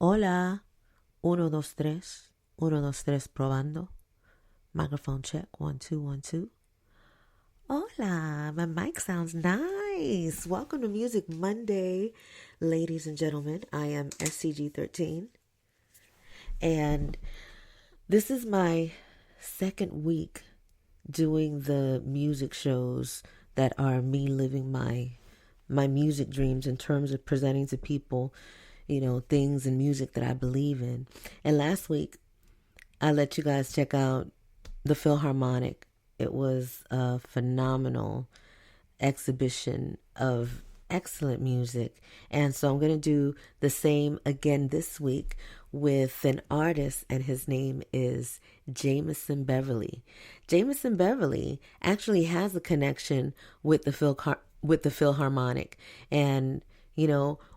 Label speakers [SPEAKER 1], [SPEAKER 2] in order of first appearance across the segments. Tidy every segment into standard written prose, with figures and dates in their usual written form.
[SPEAKER 1] Hola, uno, dos, tres. Uno, dos, tres, probando. Microphone check, 1, 2, 1, 2. Hola, my mic sounds nice. Welcome to Music Monday, ladies and gentlemen. I am SCG13, and this is my second week doing the music shows that are me living my music dreams in terms of presenting to people, things and music that I believe in. And last week I let you guys check out the Philharmonic. It was a phenomenal exhibition of excellent music. And so I'm going to do the same again this week with an artist, and his name is Jaymison Beverly. Jaymison Beverly actually has a connection with the Philharmonic. And,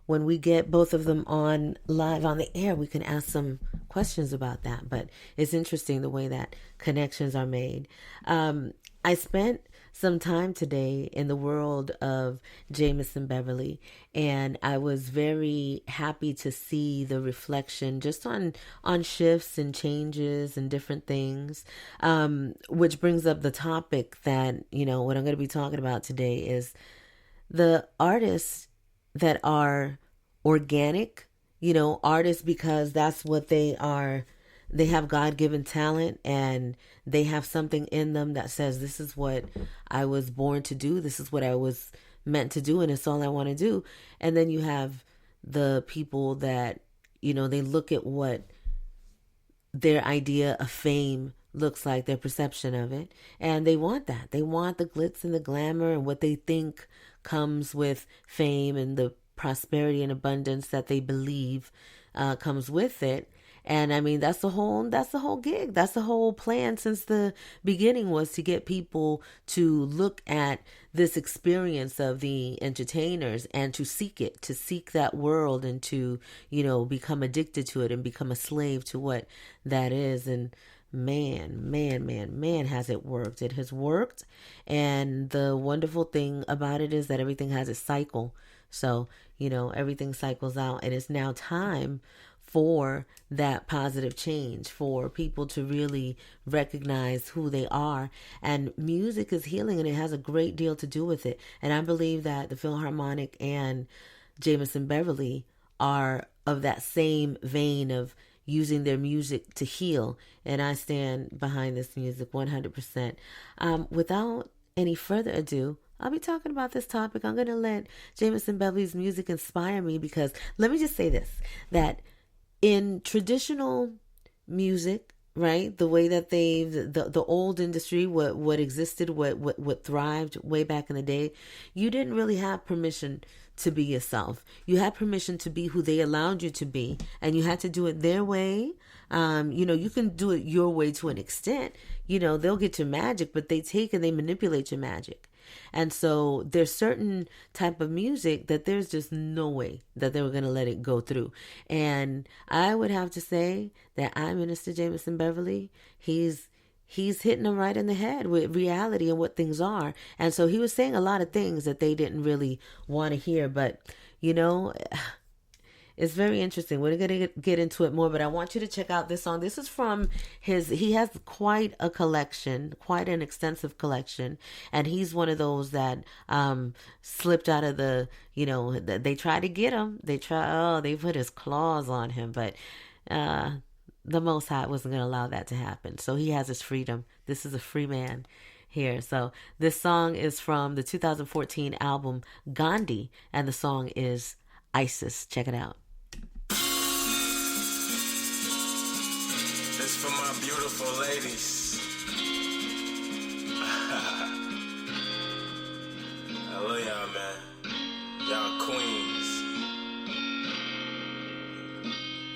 [SPEAKER 1] when we get both of them on live on the air, we can ask some questions about that. But it's interesting the way that connections are made. I spent some time today in the world of Jaymison Beverly, and I was very happy to see the reflection just on shifts and changes and different things, which brings up the topic that, what I'm going to be talking about today is the artists that are organic, artists because that's what they are. They have God-given talent, and they have something in them that says, this is what I was born to do. This is what I was meant to do, and it's all I want to do. And then you have the people that, they look at what their idea of fame looks like, their perception of it, and they want that. They want the glitz and the glamour and what they think comes with fame and the prosperity and abundance that they believe comes with it. And I mean, that's the whole gig. That's the whole plan since the beginning, was to get people to look at this experience of the entertainers and to seek it, to seek that world, and to, become addicted to it and become a slave to what that is. And man, has it worked. It has worked. And the wonderful thing about it is that everything has a cycle. So, everything cycles out, and it's now time for that positive change, for people to really recognize who they are. And music is healing, and it has a great deal to do with it. And I believe that the Philharmonic and Jaymison Beverly are of that same vein of using their music to heal. And I stand behind this music 100%. Without any further ado, I'll be talking about this topic. I'm going to let Jaymison Beverly's music inspire me, because let me just say this, that in traditional music, right, the way that the old industry, what existed, what thrived way back in the day, you didn't really have permission to be yourself. You had permission to be who they allowed you to be, and you had to do it their way. You can do it your way to an extent. They'll get your magic, but they take and they manipulate your magic. And so there's certain type of music that there's just no way that they were going to let it go through. And I would have to say that Minister Jaymison Beverly, he's hitting them right in the head with reality and what things are. And so he was saying a lot of things that they didn't really want to hear. But, it's very interesting. We're going to get into it more, but I want you to check out this song. This is from he has quite a collection, quite an extensive collection. And he's one of those that slipped out of they tried to get him. They put his claws on him, but the Most High wasn't going to allow that to happen. So he has his freedom. This is a free man here. So this song is from the 2014 album Gandhi, and the song is Isis. Check it out.
[SPEAKER 2] This for my beautiful ladies. I love y'all, man. Y'all queens.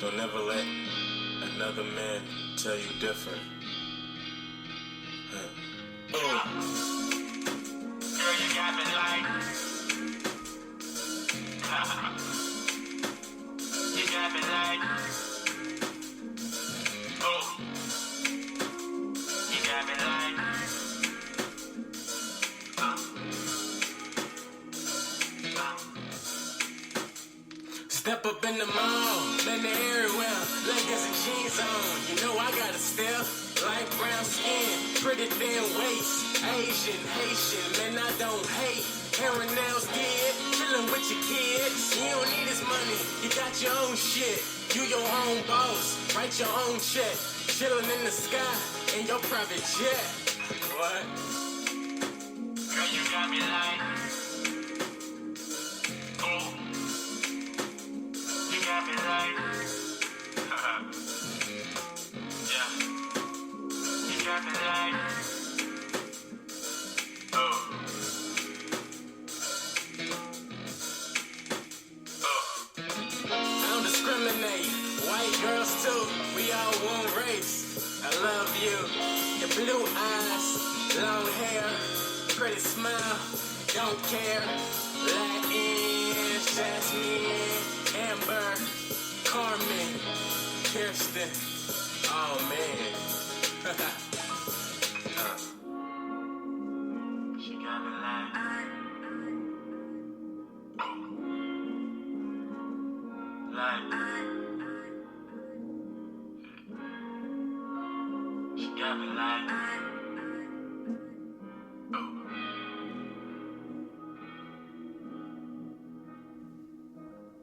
[SPEAKER 2] Don't never let another man tell you different. Girl, you got me like you got me like you got me like Step up in the mall, man, they everywhere. Leggings and jeans on, you know I got a step. Light brown skin, pretty thin waist. Asian, Haitian, man, I don't hate. Hair and nails did, chillin' with your kids. You don't need his money, you got your own shit. You your own boss, write your own check. Chillin' in the sky, in your private jet. What? Girl, you got me like, oh. You got me like, yeah. You got me like, oh. I don't discriminate, white girls too, we all one race. I love you, your blue eyes, long hair, pretty smile, don't care. Latin, Jasmine, Amber, Carmen, Kirsten, oh man. She got me like, she got me like,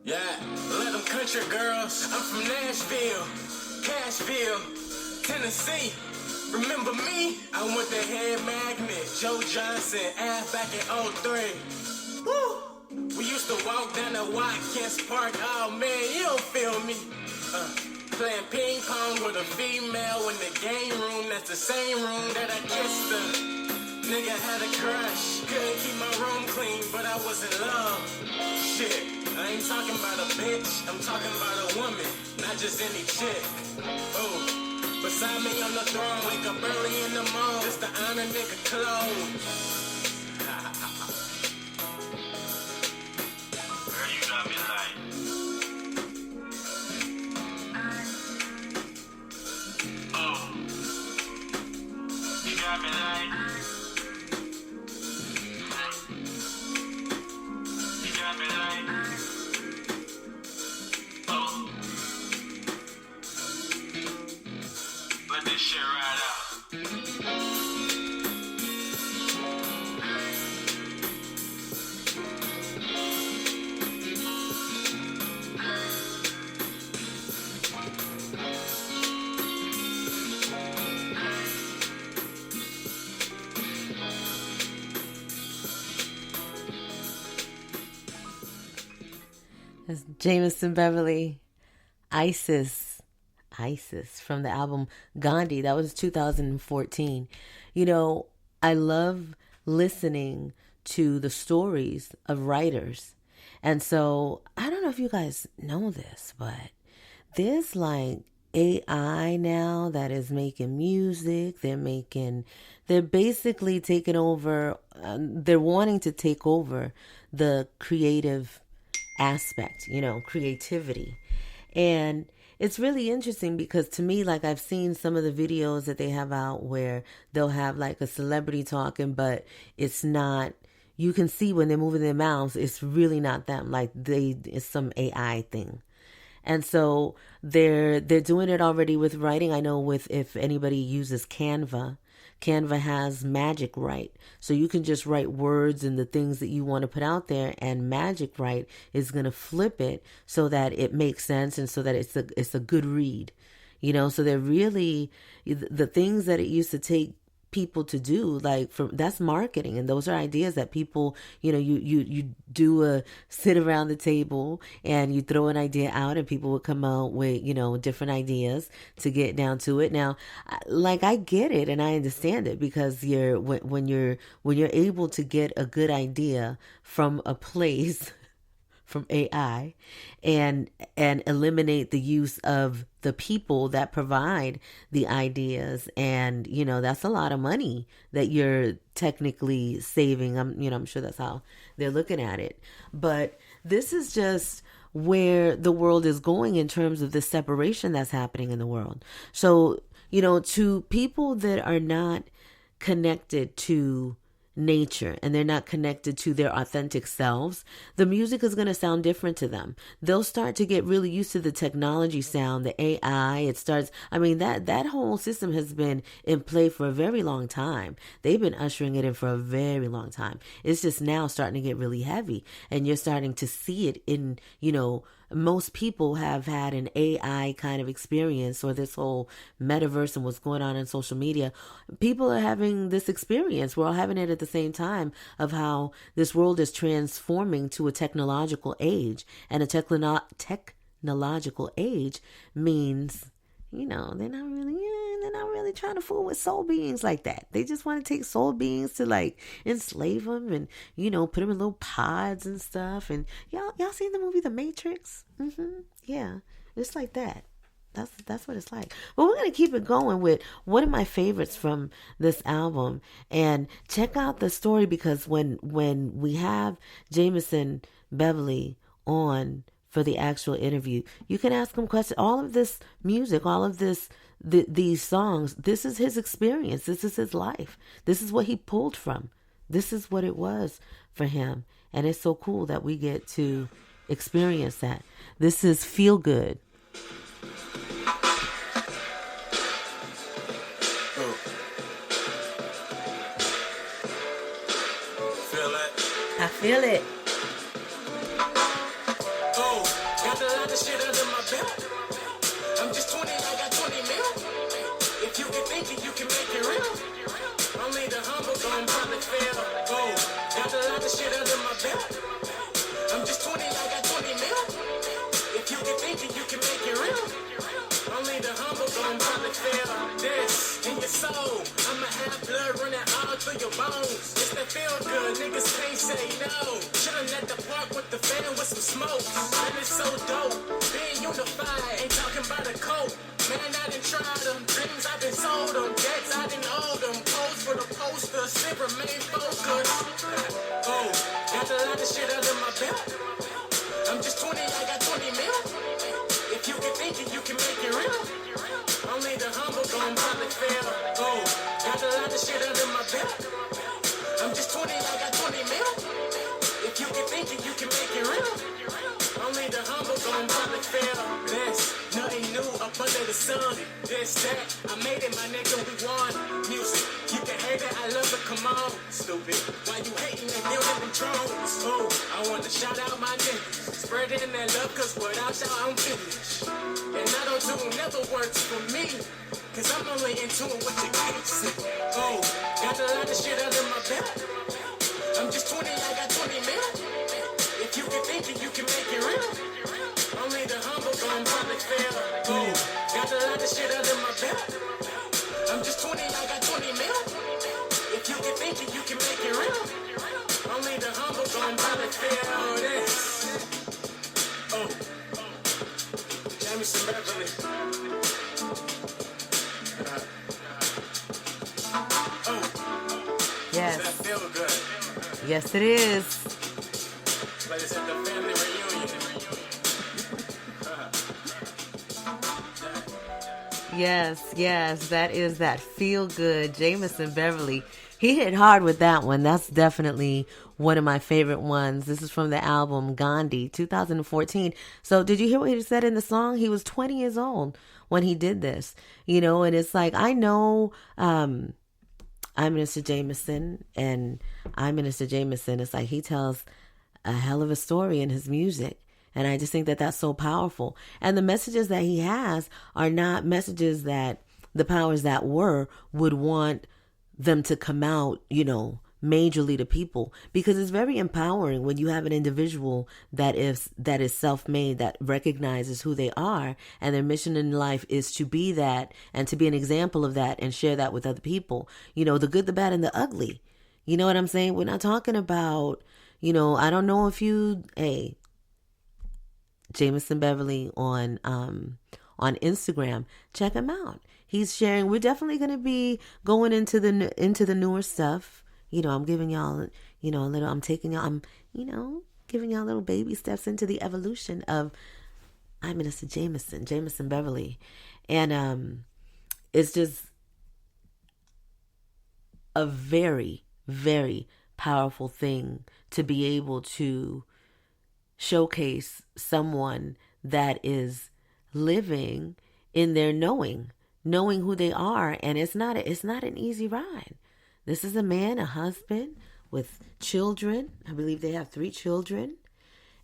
[SPEAKER 2] yeah, let them country girls. I'm from Nashville, Cashville, Tennessee. Remember me? I went to Head Magnet, Joe Johnson, back in '03. Woo! We used to walk down to Watkins Park. Oh man, you don't feel me. Playing ping pong with a female in the game room. That's the same room that I kissed her. Nigga had a crush. Couldn't keep my room clean, but I was in love. Shit, I ain't talking about a bitch. I'm talking about a woman, not just any chick. Oh. Beside me on the throne, wake up early in the morning, just to honor nigga clothes. Girl, you got me like, oh, you got me like, you got me like, oh. Let this shit ride out.
[SPEAKER 1] That's Jaymison Beverly, Isis from the album Gandhi. That was 2014. You know, I love listening to the stories of writers. And so I don't know if you guys know this, but there's like AI now that is making music. They're basically taking over, they're wanting to take over the creative aspect, creativity. And it's really interesting because to me, like I've seen some of the videos that they have out where they'll have like a celebrity talking, but it's not, you can see when they're moving their mouths, it's really not them. Like it's some AI thing. And so they're doing it already with writing. I know if anybody uses Canva has Magic Write. So you can just write words and the things that you want to put out there, and Magic Write is going to flip it so that it makes sense and so that it's a good read. So they're really, the things that it used to take people to do, that's marketing, and those are ideas that people, you do a sit around the table and you throw an idea out and people would come out with different ideas to get down to it. Now, I get it and I understand it, because when you're able to get a good idea from a place from AI and eliminate the use of the people that provide the ideas, and that's a lot of money that you're technically saving. I'm sure that's how they're looking at it. But this is just where the world is going in terms of the separation that's happening in the world. So, to people that are not connected to nature and they're not connected to their authentic selves, the music is going to sound different to them. They'll start to get really used to the technology sound, the AI. It starts, I mean, that whole system has been in play for a very long time. They've been ushering it in for a very long time. It's just now starting to get really heavy, and you're starting to see it in, most people have had an AI kind of experience, or this whole metaverse and what's going on in social media. People are having this experience. We're all having it at the same time, of how this world is transforming to a technological age. And a technological age means, they're not really trying to fool with soul beings like that. They just want to take soul beings to like enslave them and, put them in little pods and stuff. And y'all seen the movie The Matrix? Yeah, it's like that. That's what it's like. But we're going to keep it going with one of my favorites from this album. And check out the story, because when we have Jaymison Beverly on for the actual interview, you can ask him questions. All of this music, all of these songs, this is his experience. This is his life. This is what he pulled from. This is what it was for him. And it's so cool that we get to experience that. This is Feel Good. I feel it.
[SPEAKER 2] Oh, got a lot of shit under my belt. I'm just 20, I got 20 mil. If you can think it, you can make it real. Only the humble gon' probably fail. Oh, got a lot of shit under my belt. I'm just 20, I got 20 mil. If you can think it, you can make it real. Only the humble gon' probably fail. This in your soul, I'ma have blood running all through your bones. It's that feel good, niggas can't say no. Chillin' at the park with the fan with some smoke. Man, it's so dope, being unified. Ain't talking about a coat. Man, I done tried them, dreams I done sold them, debts I done owed them. Pose for the poster, still remain focused. Oh, got a lot of shit under my belt. I'm just 20, I got 20 mil. If you can think it, you can make it real. Only the humble gon' probably fail. Oh, got a lot of shit under my belt. I'm just 20, I got 20 mil. If you can think it, you can make it real. Only the humble gon' probably fail. This, nothing new up under the sun. This, that, I made it, my nigga, we won. Music, you can hate it, I love it, come on. Stupid, why you hating and building them drones? Oh, I wanna shout out my niggas. Spreading that love, cause without y'all, I'm finished. And I don't do never works for me, cause I'm only in tune with your case. Oh, got a lot of shit under my belt. I'm just 20, I got 20 mil. If you can think it, you can make it real. Only the humble gon' probably fail. Oh, got a lot of shit under my belt. I'm just 20, I got 20 mil. If you can think it, you can make it real. Only the humble gon' probably fail. This. Oh, Jaymison Beverly.
[SPEAKER 1] Yes.
[SPEAKER 2] That feel good.
[SPEAKER 1] Yes, it is.
[SPEAKER 2] Like it's at the family reunion.
[SPEAKER 1] Yes, that is that Feel Good. Jaymison Beverly. He hit hard with that one. That's definitely one of my favorite ones. This is from the album Gandhi, 2014. So did you hear what he said in the song? He was 20 years old when he did this, and it's like, I know, I'm Minister Jaymison, and I'm Minister Jaymison. It's like he tells a hell of a story in his music. And I just think that that's so powerful. And the messages that he has are not messages that the powers that were would want them to come out, majorly to people, because it's very empowering when you have an individual that is self-made, that recognizes who they are, and their mission in life is to be that and to be an example of that and share that with other people. The good, the bad, and the ugly. You know what I'm saying? We're not talking about, I don't know if Jaymison Beverly on Instagram, check him out. He's sharing. We're definitely going to be going into the newer stuff. I'm giving y'all, a little, I'm taking y'all, giving y'all little baby steps into the evolution of I'm Minister Jaymison Beverly. And it's just a very, very powerful thing to be able to showcase someone that is living in their knowing who they are. And it's not an easy ride. This is a man, a husband with children. I believe they have 3 children.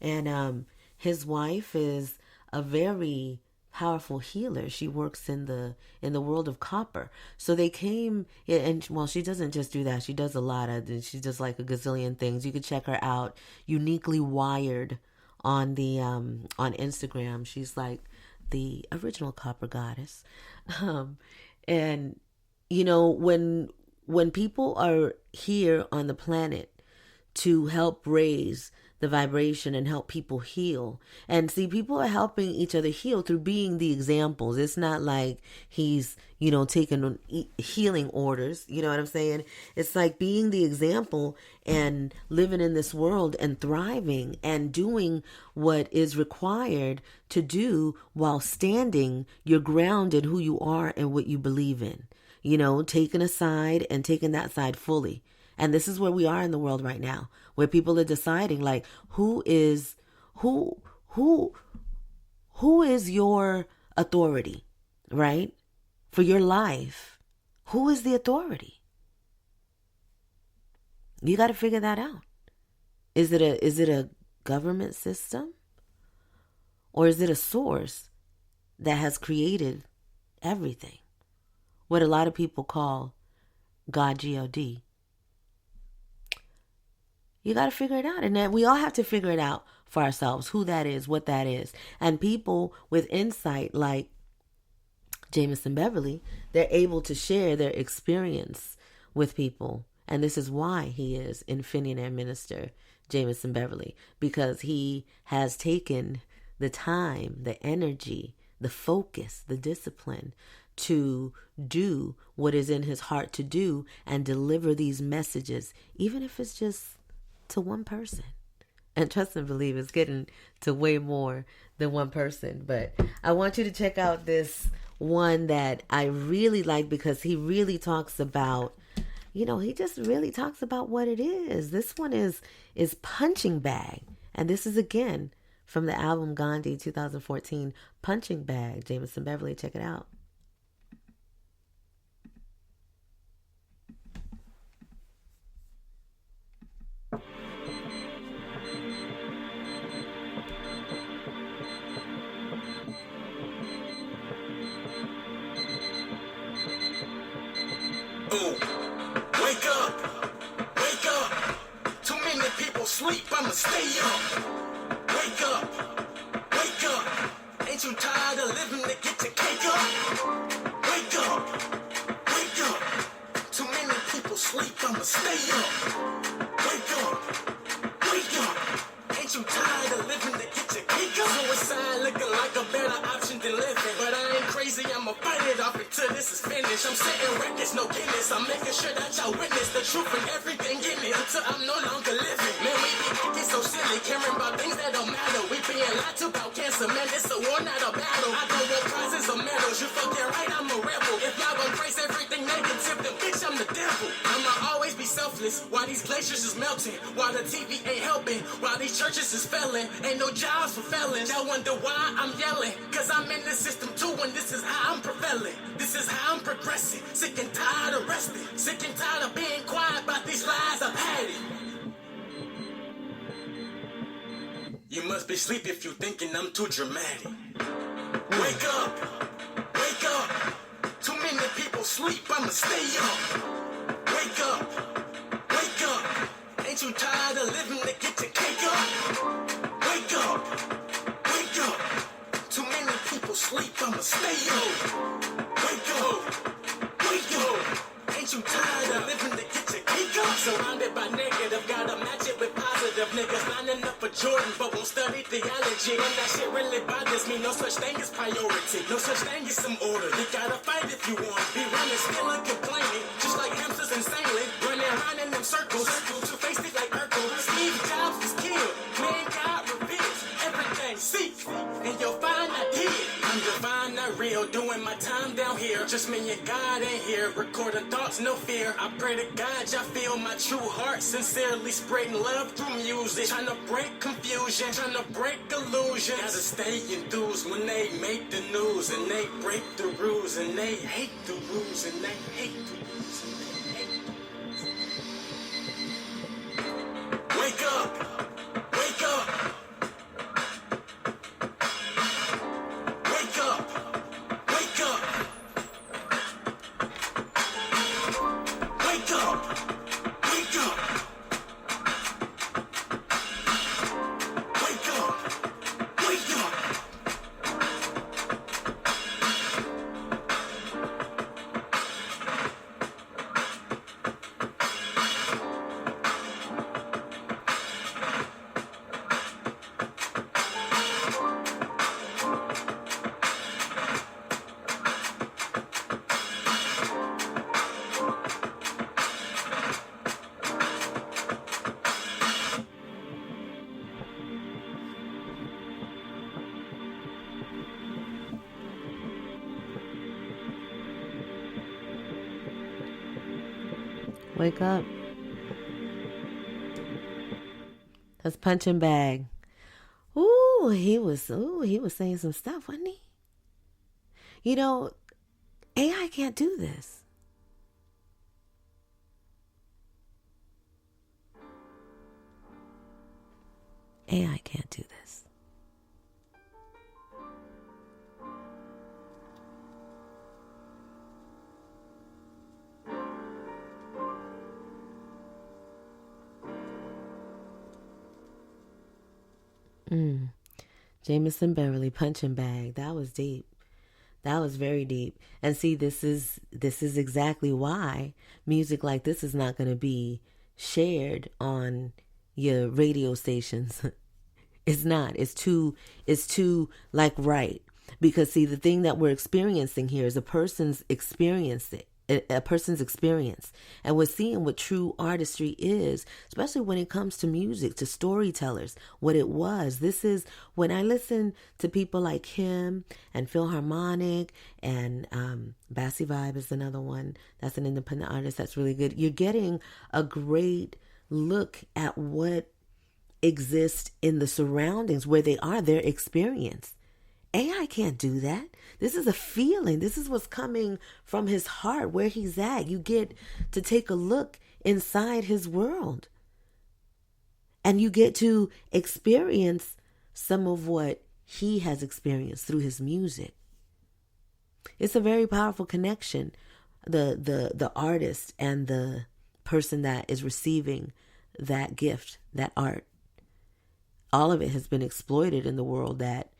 [SPEAKER 1] And his wife is a very powerful healer. She works in the world of copper. So they came, and well, she doesn't just do that. She does a lot of, she does like a gazillion things. You could check her out. Uniquely Wired on the on Instagram. She's like the original copper goddess. And you know, when people are here on the planet to help raise the vibration and help people heal. And see, people are helping each other heal through being the examples. It's not like he's, you know, taking healing orders. You know what I'm saying? It's like being the example and living in this world and thriving and doing what is required to do while standing your ground in who you are and what you believe in. You know, taking a side and taking that side fully. And this is where we are in the world right now, where people are deciding like who is your authority, right? For your life. Who is the authority? You got to figure that out. Is it a government system? Or is it a source that has created everything? What a lot of people call God, G-O-D. You got to figure it out. And then we all have to figure it out for ourselves, who that is, what that is. And people with insight like Jaymison Beverly, they're able to share their experience with people. And this is why he is Infinity Minister Jaymison Beverly, because he has taken the time, the energy, the focus, the discipline to do what is in his heart to do and deliver these messages, even if it's just to one person. And trust and believe, it's getting to way more than one person. But I want you to check out this one that I really like, because he really talks about, you know, he just really talks about what it is. This one is Punching Bag. And this is again from the album Gandhi 2014, Punching Bag, Jaymison Beverly. Check it out.
[SPEAKER 2] Ooh, wake up, too many people sleep, I'ma stay up. Wake up, ain't you tired of living to get your cake up? Wake up, too many people sleep, I'ma stay up. Wake up, ain't you tired of living to get your cake up? Suicide looking like a better option than living, but I ain't crazy, I'ma fight it off until this is finished. I'm setting records, no Guinness. I'm making sure that y'all witness the truth and everything in it until I'm no longer living. Man, we be acting so silly, caring about things that don't matter. We being lied to about cancer, man, it's a war, not a battle. I don't want prizes or medals, you fucking right, I'm a rebel. If y'all gon' praise everything negative, then bitch, I'm the devil. I'ma always be selfless, while these glaciers is melting, while the TV ain't helping, while these churches is failing. Ain't no jobs for felons. Y'all wonder why I'm yelling, cause I'm in the system too, and this is how I'm prevailing. This is how I'm progressing. Sick and tired of resting. Sick and tired of being quiet about these lies I've had it. You must be asleep if you thinking I'm too dramatic. Wake up, too many people sleep, I'ma stay up. Wake up, ain't you tired of living to get your cake up? Wake up, too many people sleep, I'ma stay up. Wake up, ain't you tired of living to get your cake up? Surrounded by negative, gotta match it with positive. Niggas lining up for Jordan, but won't study theology. And that shit really bothers me, no such thing as priority. No such thing as some order. You gotta fight if you want. Be running, still and complaining, just like hamsters insanely. Running around in them circles, two-faced it like Urkel. Steve Jobs was killed, man, God revealed everything. See, and you'll find I did. I'm divine, I real, doing my time down here. Just me and God in here, recording thoughts, no fear. I pray to God y'all feel my true heart, sincerely spreading love through music. Trying to break confusion, trying to break illusion. Gotta stay enthused when they make the news, and they break the rules, and they hate the rules, and they hate the rules, and they hate the rules. Wake up! Wake up! Wake up! Wake up! Wake up! Wake up! Wake up! Wake up!
[SPEAKER 1] Wake up. That's Punching Bag. He was saying some stuff, wasn't he? You know, AI can't do this. AI can't do this. Jaymison Beverly, Punching Bag. That was deep. That was very deep. And see, this is exactly why music like this is not going to be shared on your radio stations. It's not. It's too like right. Because see, the thing that we're experiencing here is a person's experience, and we're seeing what true artistry is, especially when it comes to music, to storytellers, what it was. This is when I listen to people like him and Philharmonic and Bassy Vibe is another one. That's an independent artist that's really good. You're getting a great look at what exists in the surroundings where they are, their experience. AI can't do that. This is a feeling. This is what's coming from his heart, where he's at. You get to take a look inside his world. And you get to experience some of what he has experienced through his music. It's a very powerful connection, the artist and the person that is receiving that gift, that art. All of it has been exploited in the world that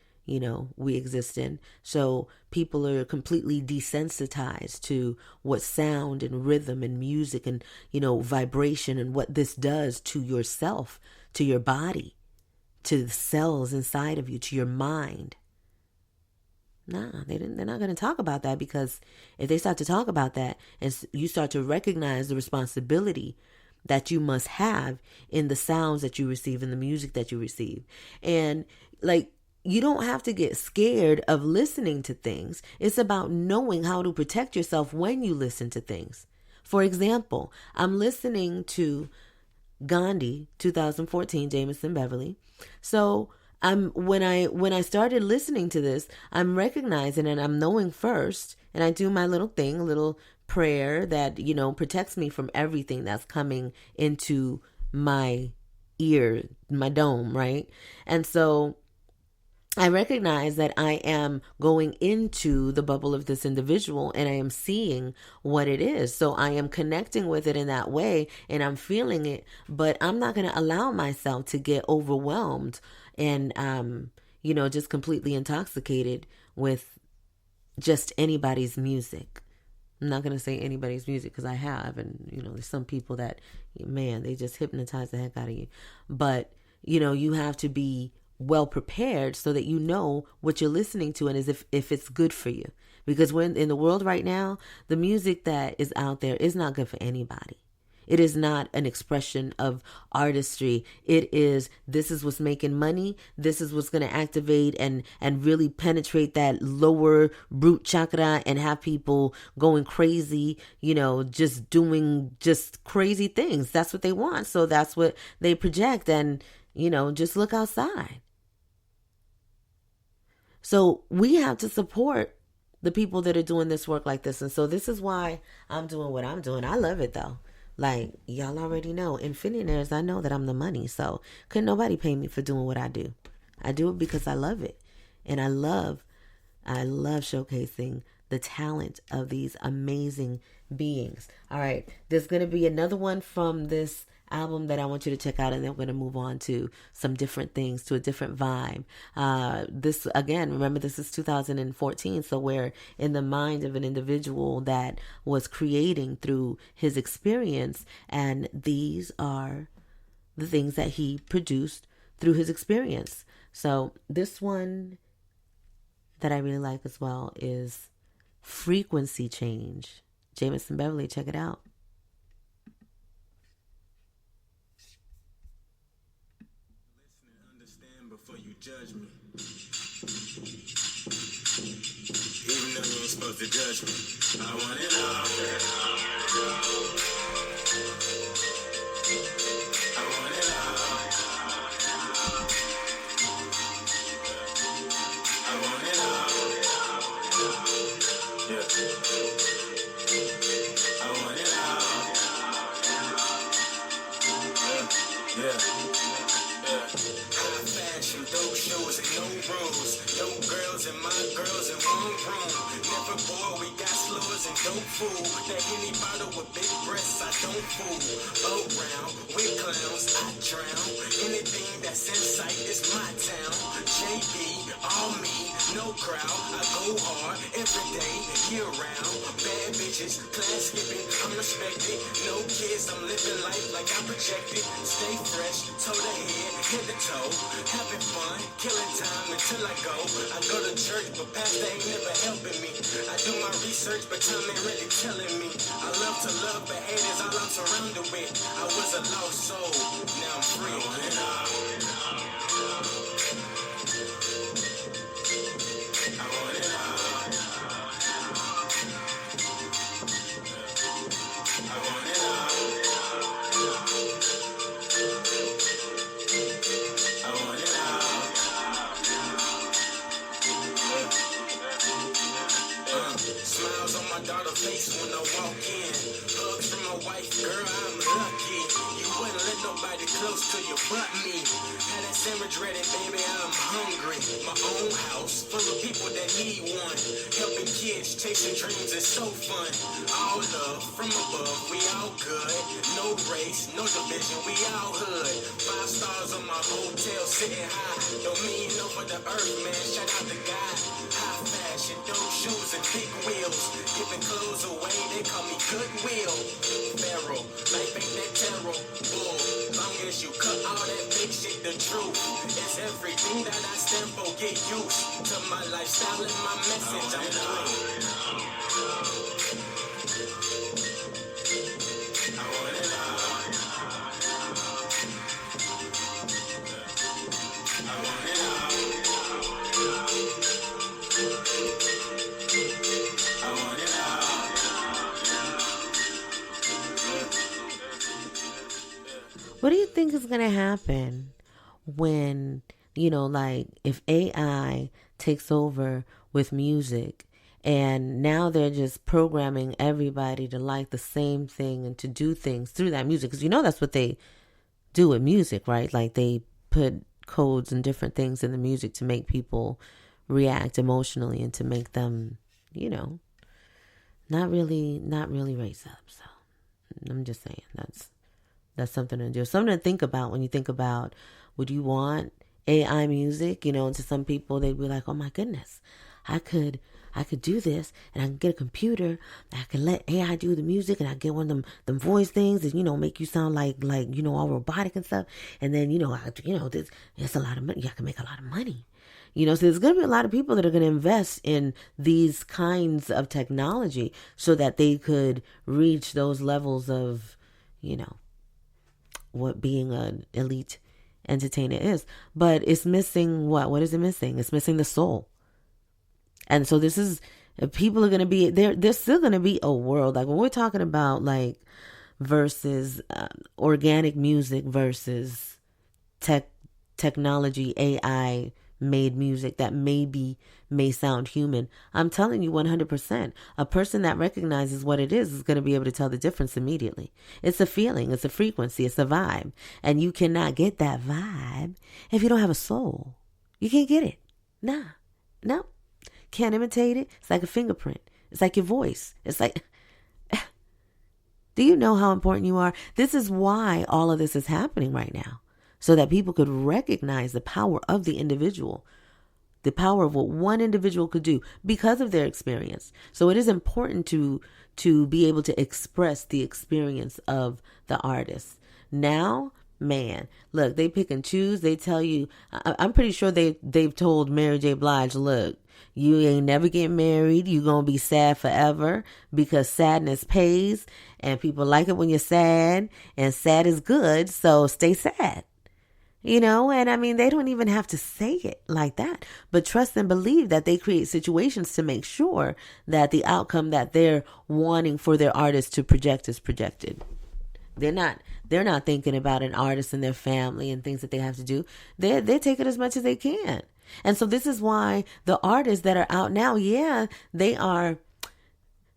[SPEAKER 1] we exist in. So people are completely desensitized to what sound and rhythm and music and, vibration and what this does to yourself, to your body, to the cells inside of you, to your mind. Nah, they're not going to talk about that, because if they start to talk about that and you start to recognize the responsibility that you must have in the sounds that you receive, in the music that you receive. And you don't have to get scared of listening to things. It's about knowing how to protect yourself when you listen to things. For example, I'm listening to Gandhi 2014, Jaymison Beverly. So when I started listening to this, I'm recognizing and I'm knowing first, and I do my little thing, a little prayer that, protects me from everything that's coming into my ear, my dome, right? And so I recognize that I am going into the bubble of this individual and I am seeing what it is. So I am connecting with it in that way and I'm feeling it, but I'm not going to allow myself to get overwhelmed and, just completely intoxicated with just anybody's music. I'm not going to say anybody's music because I have, and, there's some people that, man, they just hypnotize the heck out of you. But, you have to be well prepared so that you know what you're listening to and if it's good for you. Because when in the world right now, the music that is out there is not good for anybody. It is not an expression of artistry. This is what's making money. This is what's going to activate and really penetrate that lower root chakra and have people going crazy, just doing just crazy things. That's what they want. So that's what they project. And, just look outside. So we have to support the people that are doing this work like this. And so this is why I'm doing what I'm doing. I love it though. Like y'all already know, Infinitaires, I know that I'm the money. So couldn't nobody pay me for doing what I do. I do it because I love it. And I love showcasing the talent of these amazing beings. All right. There's going to be another one from this album that I want you to check out, and then we're going to move on to some different things, to a different vibe. This, again, remember, this is 2014, so we're in the mind of an individual that was creating through his experience, and these are the things that he produced through his experience. So this one that I really like as well is Frequency Change. Jaymison Beverly, check it out.
[SPEAKER 2] Judge me. Even though you ain't supposed to judge me, I want it all. I want it all. I want it all. Yeah. I want it all. Yeah. Fashion, dope shows, and no rules. Dope girls and my girls in one room. Never bored, we got slurs and dope food. That any bottle with big breasts, I don't fool. Around with clowns, I drown. Anything that's in sight is my town. JB, all me, no crowd. I go hard every day, year round. Bad bitches, class skipping, I'm respected. No kids, I'm living life like I projected. Stay fresh, toe to head, head to toe. Having fun, killing time until I go. I go to church, but pastor ain't never helping me. I do my research, but time ain't really telling me. I love to love, but hate is all I'm surrounded with. I was a lost soul, now I'm free. I want it all. I want it all. I want it all. I want it all. Smiles on my daughter's face when I walk in. Hugs from my wife, girl, I'm lucky. You wouldn't let nobody close to you but me. Had that sandwich ready, baby, I'm hungry. My own house, full of people that need one. Helping kids, chasing dreams is so fun. All love from above, we all good. No race, no division, we all hood. 5 stars on my hotel, sitting high. Don't mean over the earth, man, shout out to God. High fashion, dope shoes and big wheels. Giving clothes away, they call me Goodwill. Pharaoh, life ain't that terrible. Bull, long as you cut all that big shit, the truth. It's everything that I stand for, get used to my lifestyle and my message, I'm through. I want it all. I want it all. I want it all.
[SPEAKER 1] What do you think is going to happen when, like if AI takes over with music and now they're just programming everybody to like the same thing and to do things through that music? Because that's what they do with music, right? Like they put codes and different things in the music to make people react emotionally and to make them, not really raise up. So I'm just saying that's something to do. Something to think about when you think about, would you want AI music? To some people, they'd be like, oh my goodness, I could do this and I can get a computer. I can let AI do the music and I get one of them voice things and, make you sound like, all robotic and stuff. And then, it's a lot of money. I can make a lot of money. So there's going to be a lot of people that are going to invest in these kinds of technology so that they could reach those levels of, you know, what being an elite entertainer is. But it's missing what? What is it missing? It's missing the soul. And so this is, people are going to be, there's still going to be a world. Like when we're talking about like versus organic music versus technology, AI made music that may sound human. I'm telling you 100%. A person that recognizes what it is going to be able to tell the difference immediately. It's a feeling, it's a frequency, it's a vibe. And you cannot get that vibe if you don't have a soul. You can't get it. No. Can't imitate it. It's like a fingerprint. It's like your voice. It's like, do you know how important you are? This is why all of this is happening right now. So that people could recognize the power of the individual, the power of what one individual could do because of their experience. So it is important to be able to express the experience of the artist. Now, man, look, they pick and choose. They tell you, I'm pretty sure they've told Mary J. Blige, look, you ain't never get married. You gonna be sad forever because sadness pays and people like it when you're sad and sad is good. So stay sad. You know, and I mean, they don't even have to say it like that, but trust and believe that they create situations to make sure that the outcome that they're wanting for their artist to project is projected. They're not thinking about an artist and their family and things that they have to do. They take it as much as they can. And so this is why the artists that are out now, yeah, they are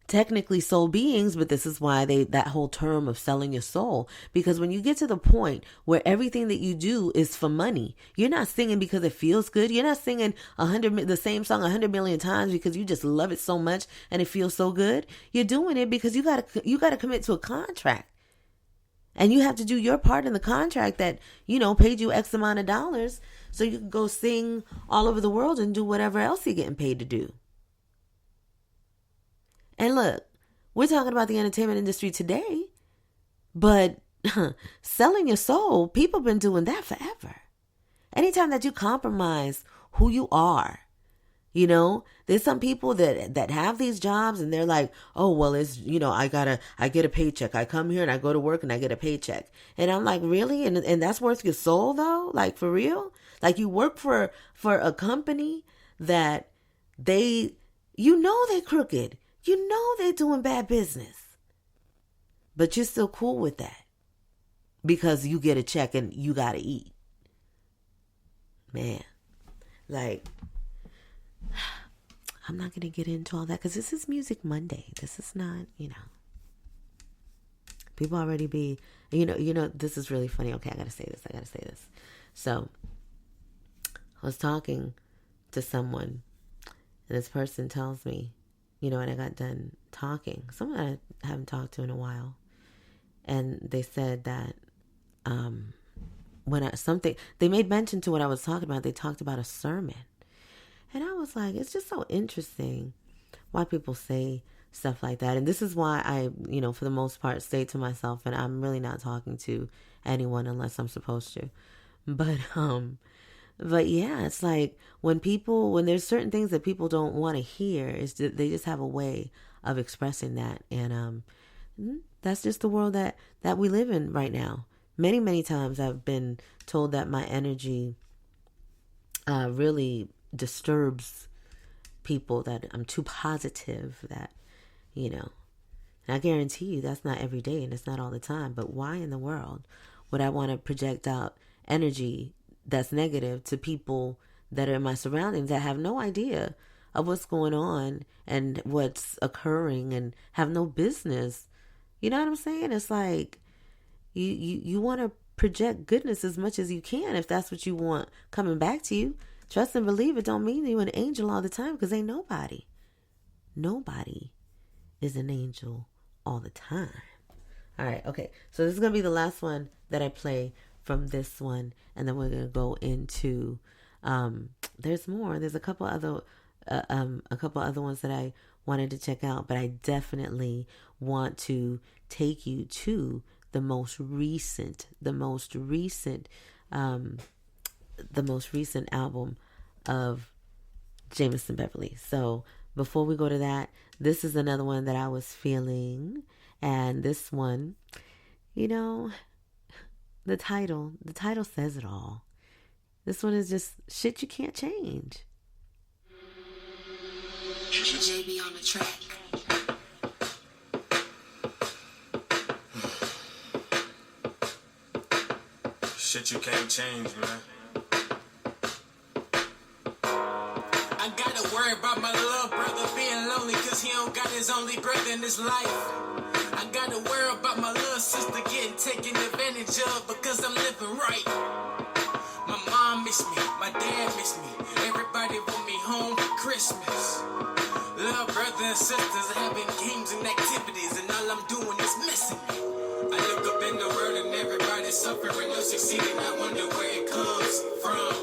[SPEAKER 1] technically soul beings, but this is why that whole term of selling your soul, because when you get to the point where everything that you do is for money, you're not singing because it feels good. You're not singing the same song 100 million times because you just love it so much and it feels so good. You're doing it because you gotta commit to a contract. And you have to do your part in the contract that, paid you X amount of dollars so you can go sing all over the world and do whatever else you're getting paid to do. And look, we're talking about the entertainment industry today, but selling your soul, people have been doing that forever. Anytime that you compromise who you are, there's some people that have these jobs and they're like, oh, well, it's, I get a paycheck. I come here and I go to work and I get a paycheck. And I'm like, really? And that's worth your soul though? Like for real? Like you work for a company that they're crooked. They're doing bad business. But you're still cool with that because you get a check and you got to eat. Man, like, I'm not going to get into all that because this is Music Monday. This is not, people already be, this is really funny. Okay, I got to say this. So I was talking to someone and this person tells me, and I got done talking, someone I haven't talked to in a while. And they said that they made mention to what I was talking about. They talked about a sermon. And I was like, it's just so interesting why people say stuff like that. And this is why I, for the most part, stay to myself. And I'm really not talking to anyone unless I'm supposed to. But yeah, it's like when there's certain things that people don't want to hear, they just have a way of expressing that. And that's just the world that we live in right now. Many, many times I've been told that my energy really disturbs people, that I'm too positive, that, and I guarantee you that's not every day and it's not all the time. But why in the world would I want to project out energy that's negative to people that are in my surroundings that have no idea of what's going on and what's occurring and have no business? You know what I'm saying? It's like you want to project goodness as much as you can if that's what you want coming back to you. Trust and believe it don't mean you're an angel all the time, because ain't nobody is an angel all the time. All right, okay. So this is going to be the last one that I play from this one, and then we're going to go into there's more. There's a couple other ones that I wanted to check out, but I definitely want to take you to the most recent album of Jaymison Beverly. So before we go to that, this is another one that I was feeling, and this one You know, the title says it all. This one is just shit you can't change.
[SPEAKER 2] JB on the track. Shit you can't change, man. I gotta worry about my little brother being lonely cause he don't got his only brother in his life. I gotta worry about my little sister getting taken advantage of because I'm living right. My mom miss me, my dad miss me, everybody want me home for Christmas. Little brother and sisters having games and activities and all I'm doing is missing me. I look up in the world and everybody's suffering, no succeeding, I wonder where it comes from.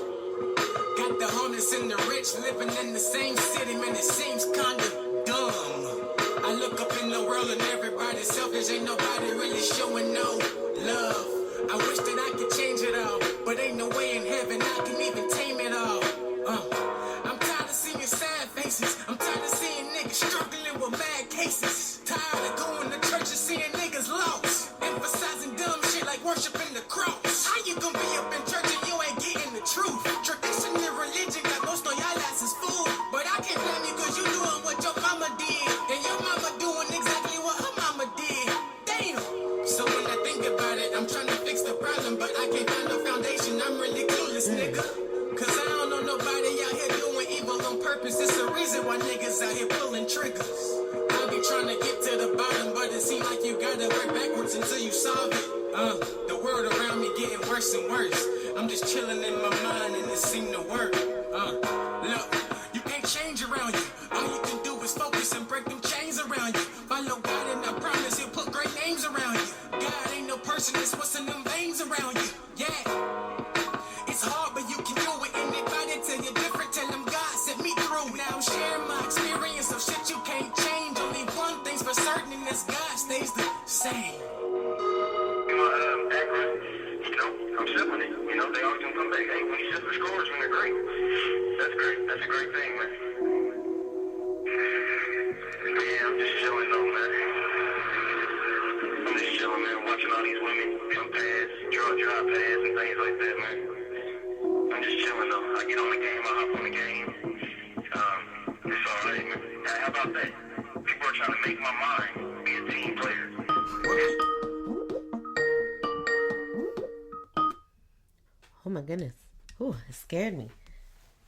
[SPEAKER 2] Got the homeless and the rich living in the same city, man, it seems kinda dumb. I look up in the world and everybody's selfish, ain't nobody really showing no love. I wish that I could change it all, but ain't no way in heaven I can even tame it all. I'm tired of seeing sad faces, I'm tired of seeing niggas struggling with mad cases. Tired of going to church and seeing niggas lost, emphasizing dumb shit like worshiping the cross. How you gonna be up in church and you ain't getting the truth? Tradition and religion got most of y'all asses fooled, but I can't blame you cause you doing what your mama did, and your mama doing exactly what her mama did. Damn. So when I think about it, I'm trying to fix the problem, but I can't find no foundation. I'm really clueless, nigga. Cause I don't know nobody out here doing evil on purpose. It's the reason why niggas out here pulling triggers. I be trying to get to the bottom, but it seems like you gotta work backwards until you solve it. The world around me getting worse and worse. I'm just chilling in my mind and it seem to work. Look, you can't change around you. All you can do is focus and break them chains around you. Follow God and I promise he'll put great names around you. God ain't no person, it's what's in them veins around you. Yeah. It's hard, but you can do it. Anybody tell you different, tell them God sent me through. Now I'm sharing my experience of shit you can't change. Only one thing's for certain, and that's God stays the same.
[SPEAKER 3] I'm selling it. They always gonna come back. Hey, when you set the scores, when they're great. That's great. That's a great thing, man. Yeah, I'm just chilling though, man. I'm just chilling, man, watching all these women come past, drive past and things like that, man. I'm just chilling though. I get on the game, I hop on the game. It's alright, man. How about that? People are trying to make my mind be a team player.
[SPEAKER 1] Oh my goodness. Ooh, it scared me.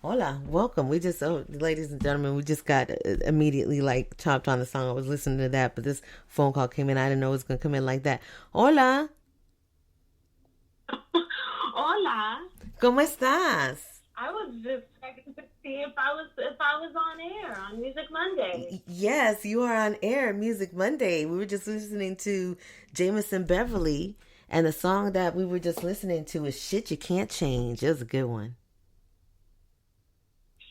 [SPEAKER 1] Hola, welcome. Ladies and gentlemen, we just got immediately like chopped on the song. I was listening to that, but this phone call came in. I didn't know it was going to come in like that. Hola.
[SPEAKER 4] Hola.
[SPEAKER 1] ¿Cómo estás?
[SPEAKER 4] I was just checking to see if I was on air on Music Monday.
[SPEAKER 1] Yes, you are on air, Music Monday. We were just listening to Jaymison Beverly, and the song that we were just listening to is Shit You Can't Change. It was a good one.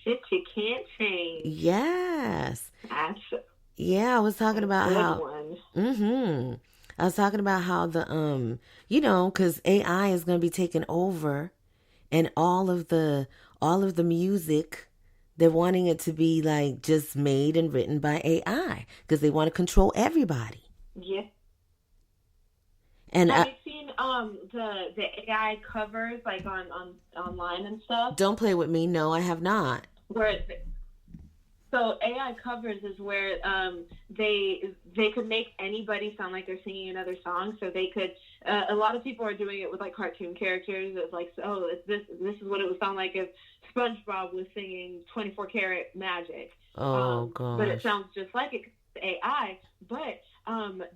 [SPEAKER 4] Shit you can't change.
[SPEAKER 1] Yes.
[SPEAKER 4] Yeah,
[SPEAKER 1] I was talking about how
[SPEAKER 4] one.
[SPEAKER 1] I was talking about how the because AI is going to be taking over, and all of the music, they're wanting it to be like just made and written by AI because they want to control everybody.
[SPEAKER 4] Yeah.
[SPEAKER 1] And
[SPEAKER 4] have you seen the AI covers like on online and stuff?
[SPEAKER 1] Don't play with me. No, I have not.
[SPEAKER 4] So AI covers is where they could make anybody sound like they're singing another song. So they could a lot of people are doing it with like cartoon characters. It's like, this is what it would sound like if SpongeBob was singing 24 Karat Magic.
[SPEAKER 1] Oh gosh.
[SPEAKER 4] But it sounds just like it, AI. But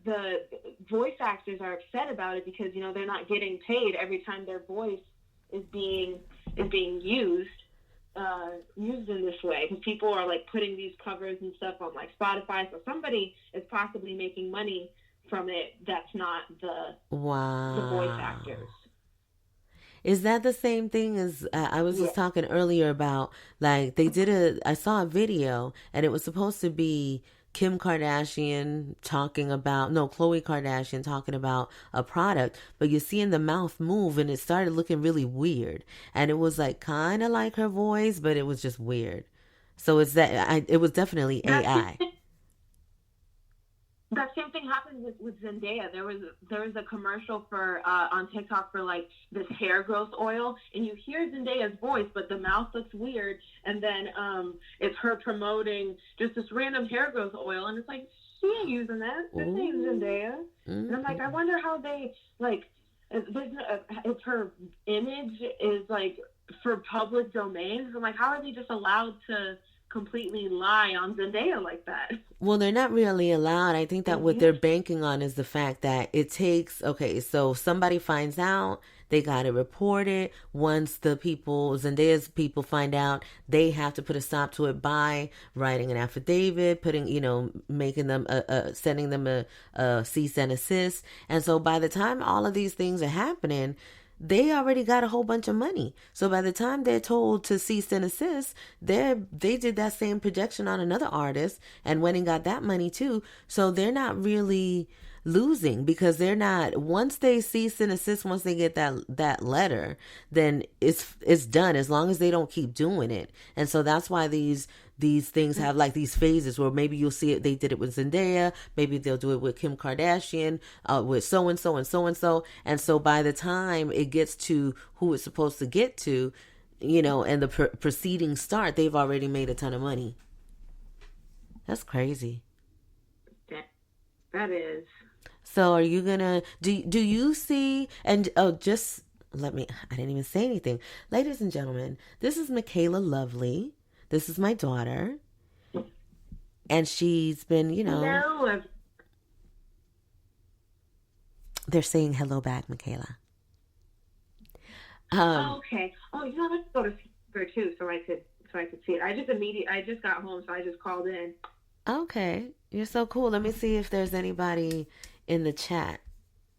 [SPEAKER 4] the voice actors are upset about it because they're not getting paid every time their voice is being used in this way, because people are like putting these covers and stuff on like Spotify, so somebody is possibly making money from it that's not the voice actors.
[SPEAKER 1] Is that the same thing as I was just talking earlier about? Like I saw a video and it was supposed to be Khloe Kardashian talking about a product, but you're seeing the mouth move and it started looking really weird, and it was like kind of like her voice, but it was just weird. So it was definitely AI.
[SPEAKER 4] that same thing happened with Zendaya. There was a commercial for on TikTok for like this hair growth oil, and you hear Zendaya's voice, but the mouth looks weird, and then it's her promoting just this random hair growth oil, and it's like she ain't using that. This ain't Zendaya. And I'm like, I wonder how they like. If her image is like for public domain, I'm like, how are they just allowed to completely lie on Zendaya like that?
[SPEAKER 1] Well, they're not really allowed. I think that what they're banking on is the fact that it takes, okay, so somebody finds out, they got to report it. Once the people, Zendaya's people find out, they have to put a stop to it by writing an affidavit, putting, making them, sending them a cease and assist. And so by the time all of these things are happening, they already got a whole bunch of money. So by the time they're told to cease and assist, they did that same projection on another artist and went and got that money too. So they're not really losing, because they're not, once they cease and assist, once they get that letter, then it's done, as long as they don't keep doing it. And so that's why these things have like these phases where maybe you'll see it. They did it with Zendaya. Maybe they'll do it with Kim Kardashian, with so-and-so and so-and-so. And so by the time it gets to who it's supposed to get to, and the proceedings start, they've already made a ton of money. That's crazy.
[SPEAKER 4] That is.
[SPEAKER 1] So are you gonna, do you see, and just let me, I didn't even say anything. Ladies and gentlemen, this is Michaela Lovely. This is my daughter. And she's been,
[SPEAKER 4] Hello.
[SPEAKER 1] They're saying hello back, Michaela.
[SPEAKER 4] Okay. Oh, let's go to see her too, so I could see it. I just got home, so I just called in.
[SPEAKER 1] Okay. You're so cool. Let me see if there's anybody in the chat.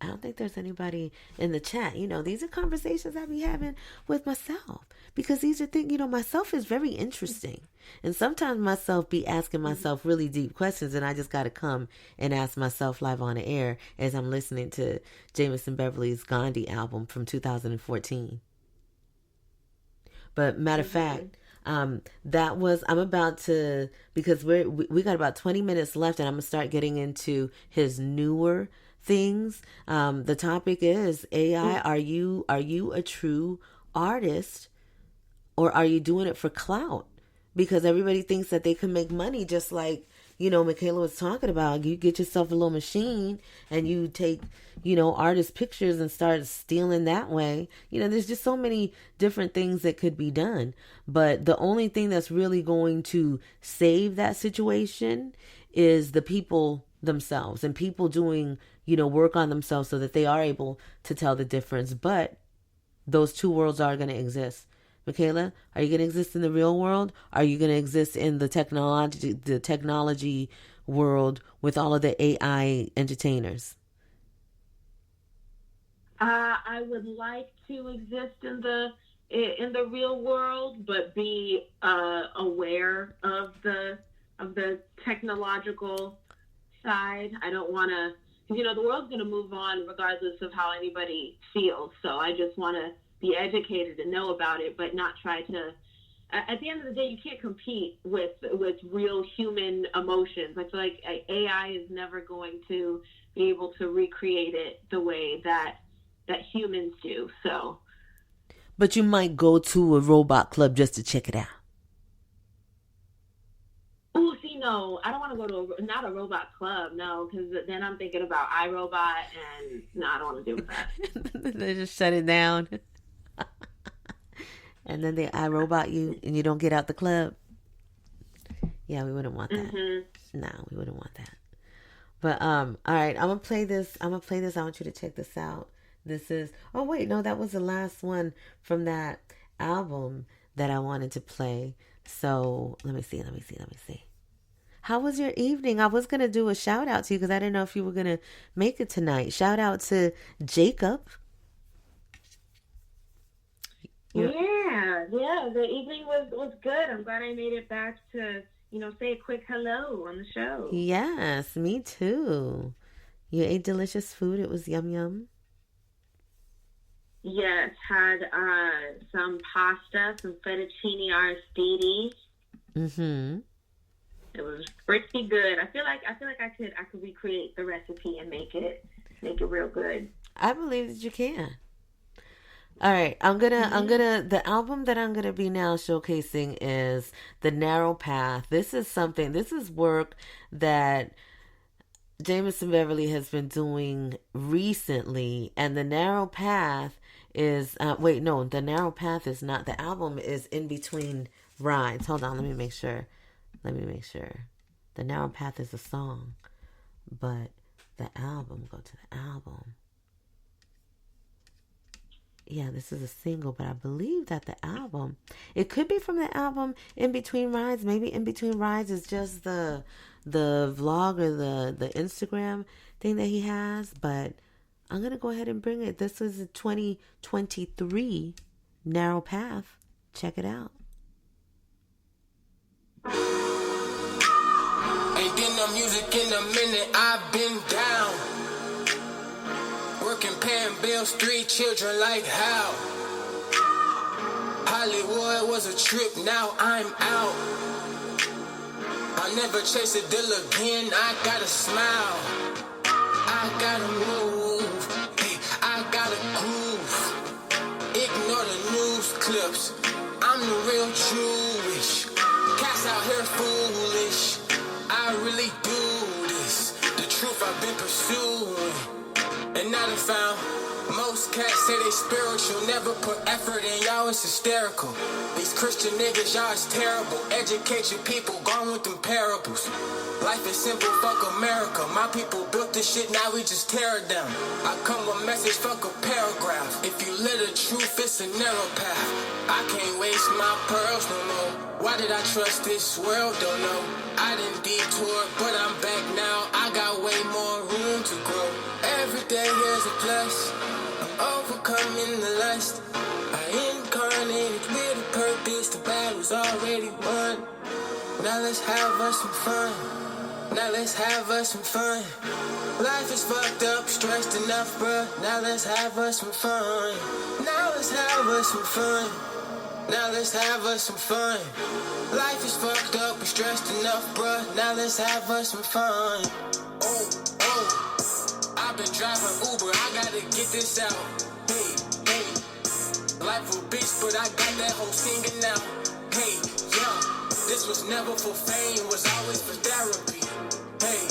[SPEAKER 1] I don't think there's anybody in the chat. These are conversations I be having with myself, because these are things, myself is very interesting. And sometimes myself be asking myself really deep questions, and I just got to come and ask myself live on the air as I'm listening to Jaymison Beverly's Gandhi album from 2014. But matter of fact, that was, I'm about to, because we got about 20 minutes left, and I'm going to start getting into his newer things. The topic is AI. Are you a true artist, or are you doing it for clout? Because everybody thinks that they can make money, just like, Michaela was talking about. You get yourself a little machine and you take, artist pictures and start stealing that way. There's just so many different things that could be done. But the only thing that's really going to save that situation is the people themselves, and people doing, work on themselves so that they are able to tell the difference. But those two worlds are going to exist. Michaela, are you going to exist in the real world? Are you going to exist in the technology world with all of the AI entertainers?
[SPEAKER 4] I would like to exist in the real world, but be aware of the technological side. I don't want to, because the world's going to move on regardless of how anybody feels. So I just want to be educated and know about it, but not try to. At the end of the day, you can't compete with real human emotions. I feel like AI is never going to be able to recreate it the way that humans do. So,
[SPEAKER 1] but you might go to a robot club just to check it out.
[SPEAKER 4] Oh, see, no, I don't want to go to not a robot club, no, because then I'm thinking about iRobot, and no, I don't want to do that.
[SPEAKER 1] They just shut it down. And then they iRobot you and you don't get out the club. Yeah, we wouldn't want that. Mm-hmm. No, we wouldn't want that. But all right, I'm gonna play this. I want you to check this out. This is, oh wait, no, that was the last one from that album that I wanted to play. So let me see. How was your evening? I was gonna do a shout out to you because I didn't know if you were gonna make it tonight. Shout out to Jacob.
[SPEAKER 4] Yeah, the evening was good. I'm glad I made it back to, say a quick hello on the show.
[SPEAKER 1] Yes, me too. You ate delicious food. It was yum yum.
[SPEAKER 4] Yes, had some pasta, some fettuccine Aristide.
[SPEAKER 1] Mm-hmm.
[SPEAKER 4] It pretty good. I feel like I could recreate the recipe and make it real good.
[SPEAKER 1] I believe that you can. All right, the album that I'm gonna be now showcasing is The Narrow Path. This is work that Jaymison Beverly has been doing recently, and The Narrow Path is The Narrow Path is not. The album is In Between Rides. Hold on, let me make sure. The Narrow Path is a song, but the album, go to the album. Yeah, this is a single, but I believe that the album, it could be from the album In Between Rides. Maybe In Between Rides is just the vlog or the Instagram thing that he has, but I'm going to go ahead and bring it. This is a 2023 Narrow Path. Check it out.
[SPEAKER 2] Ain't been no music in a minute, I've been down. Working, paying bills, 3 children, like how? Hollywood was a trip, now I'm out. I'll never chase a deal again, I gotta smile. I gotta move, hey, I gotta groove. Ignore the news clips, I'm the real Jewish. Cats out here foolish, I really do this. The truth I've been pursuing. And now they found most cats say they spiritual, never put effort in, y'all is hysterical. These Christian niggas, y'all is terrible. Educate your people, gone with them parables. Life is simple, fuck America. My people built this shit, now we just tear it down. I come with message, fuck a paragraph. If you live the truth, it's a narrow path. I can't waste my pearls no more. Why did I trust this world? Don't know. I didn't detour, but I'm back now. I got way more room to grow. Every day here's a plus. I'm overcoming the lust. I incarnated with a purpose. The battle's already won. Now let's have us some fun. Life is fucked up, stressed enough, bruh. Now let's have us some fun. Life is fucked up, we're stressed enough, bruh. Now let's have us some fun. I've been driving Uber, I gotta get this out. Hey. Life a bitch, but I got that whole singing now. Hey, yeah. This was never for fame, was always for therapy. Hey,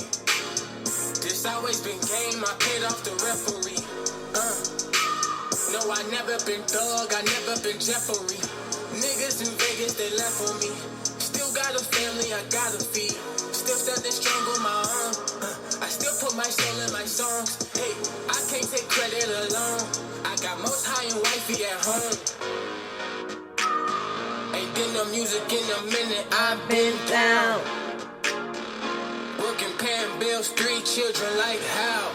[SPEAKER 2] this always been game, I paid off the referee. No, I never been thug, I never been Jeffrey. Niggas in Vegas, they left for me. Still got a family, I gotta feed. Still standing strong on my own. I still put my soul in my songs. Hey, I can't take credit alone. I got most high and wifey at home. Ain't been no music in a minute, I've been down. Working, paying bills, 3 children, like how?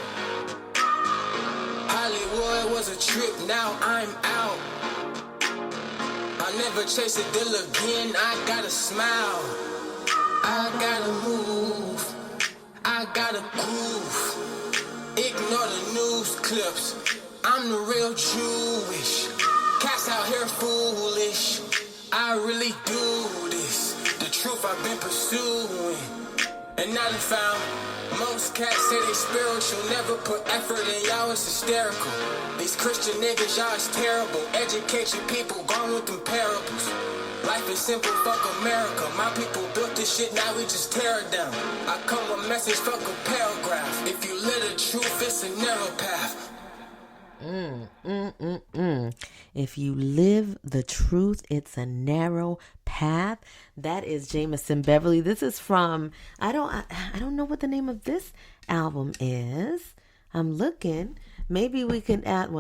[SPEAKER 2] Hollywood was a trip, now I'm out. I'll never chase a deal again, I gotta smile. I gotta move, I gotta groove. Ignore the news clips, I'm the real Jewish. Cats out here foolish, I really do this. The truth I've been pursuing. And now they found most cats say they spiritual, never put effort in, y'all is hysterical. These Christian niggas, y'all is terrible. Educate your people, gone with them parables. Life is simple, fuck America. My people built this shit, now we just tear it down. I come with message, fuck a paragraph. If you live the truth, it's a narrow path.
[SPEAKER 1] If you live the truth, it's a narrow path. That is Jaymison Beverly. This is from, I don't know what the name of this album is. I'm looking. Maybe we can add,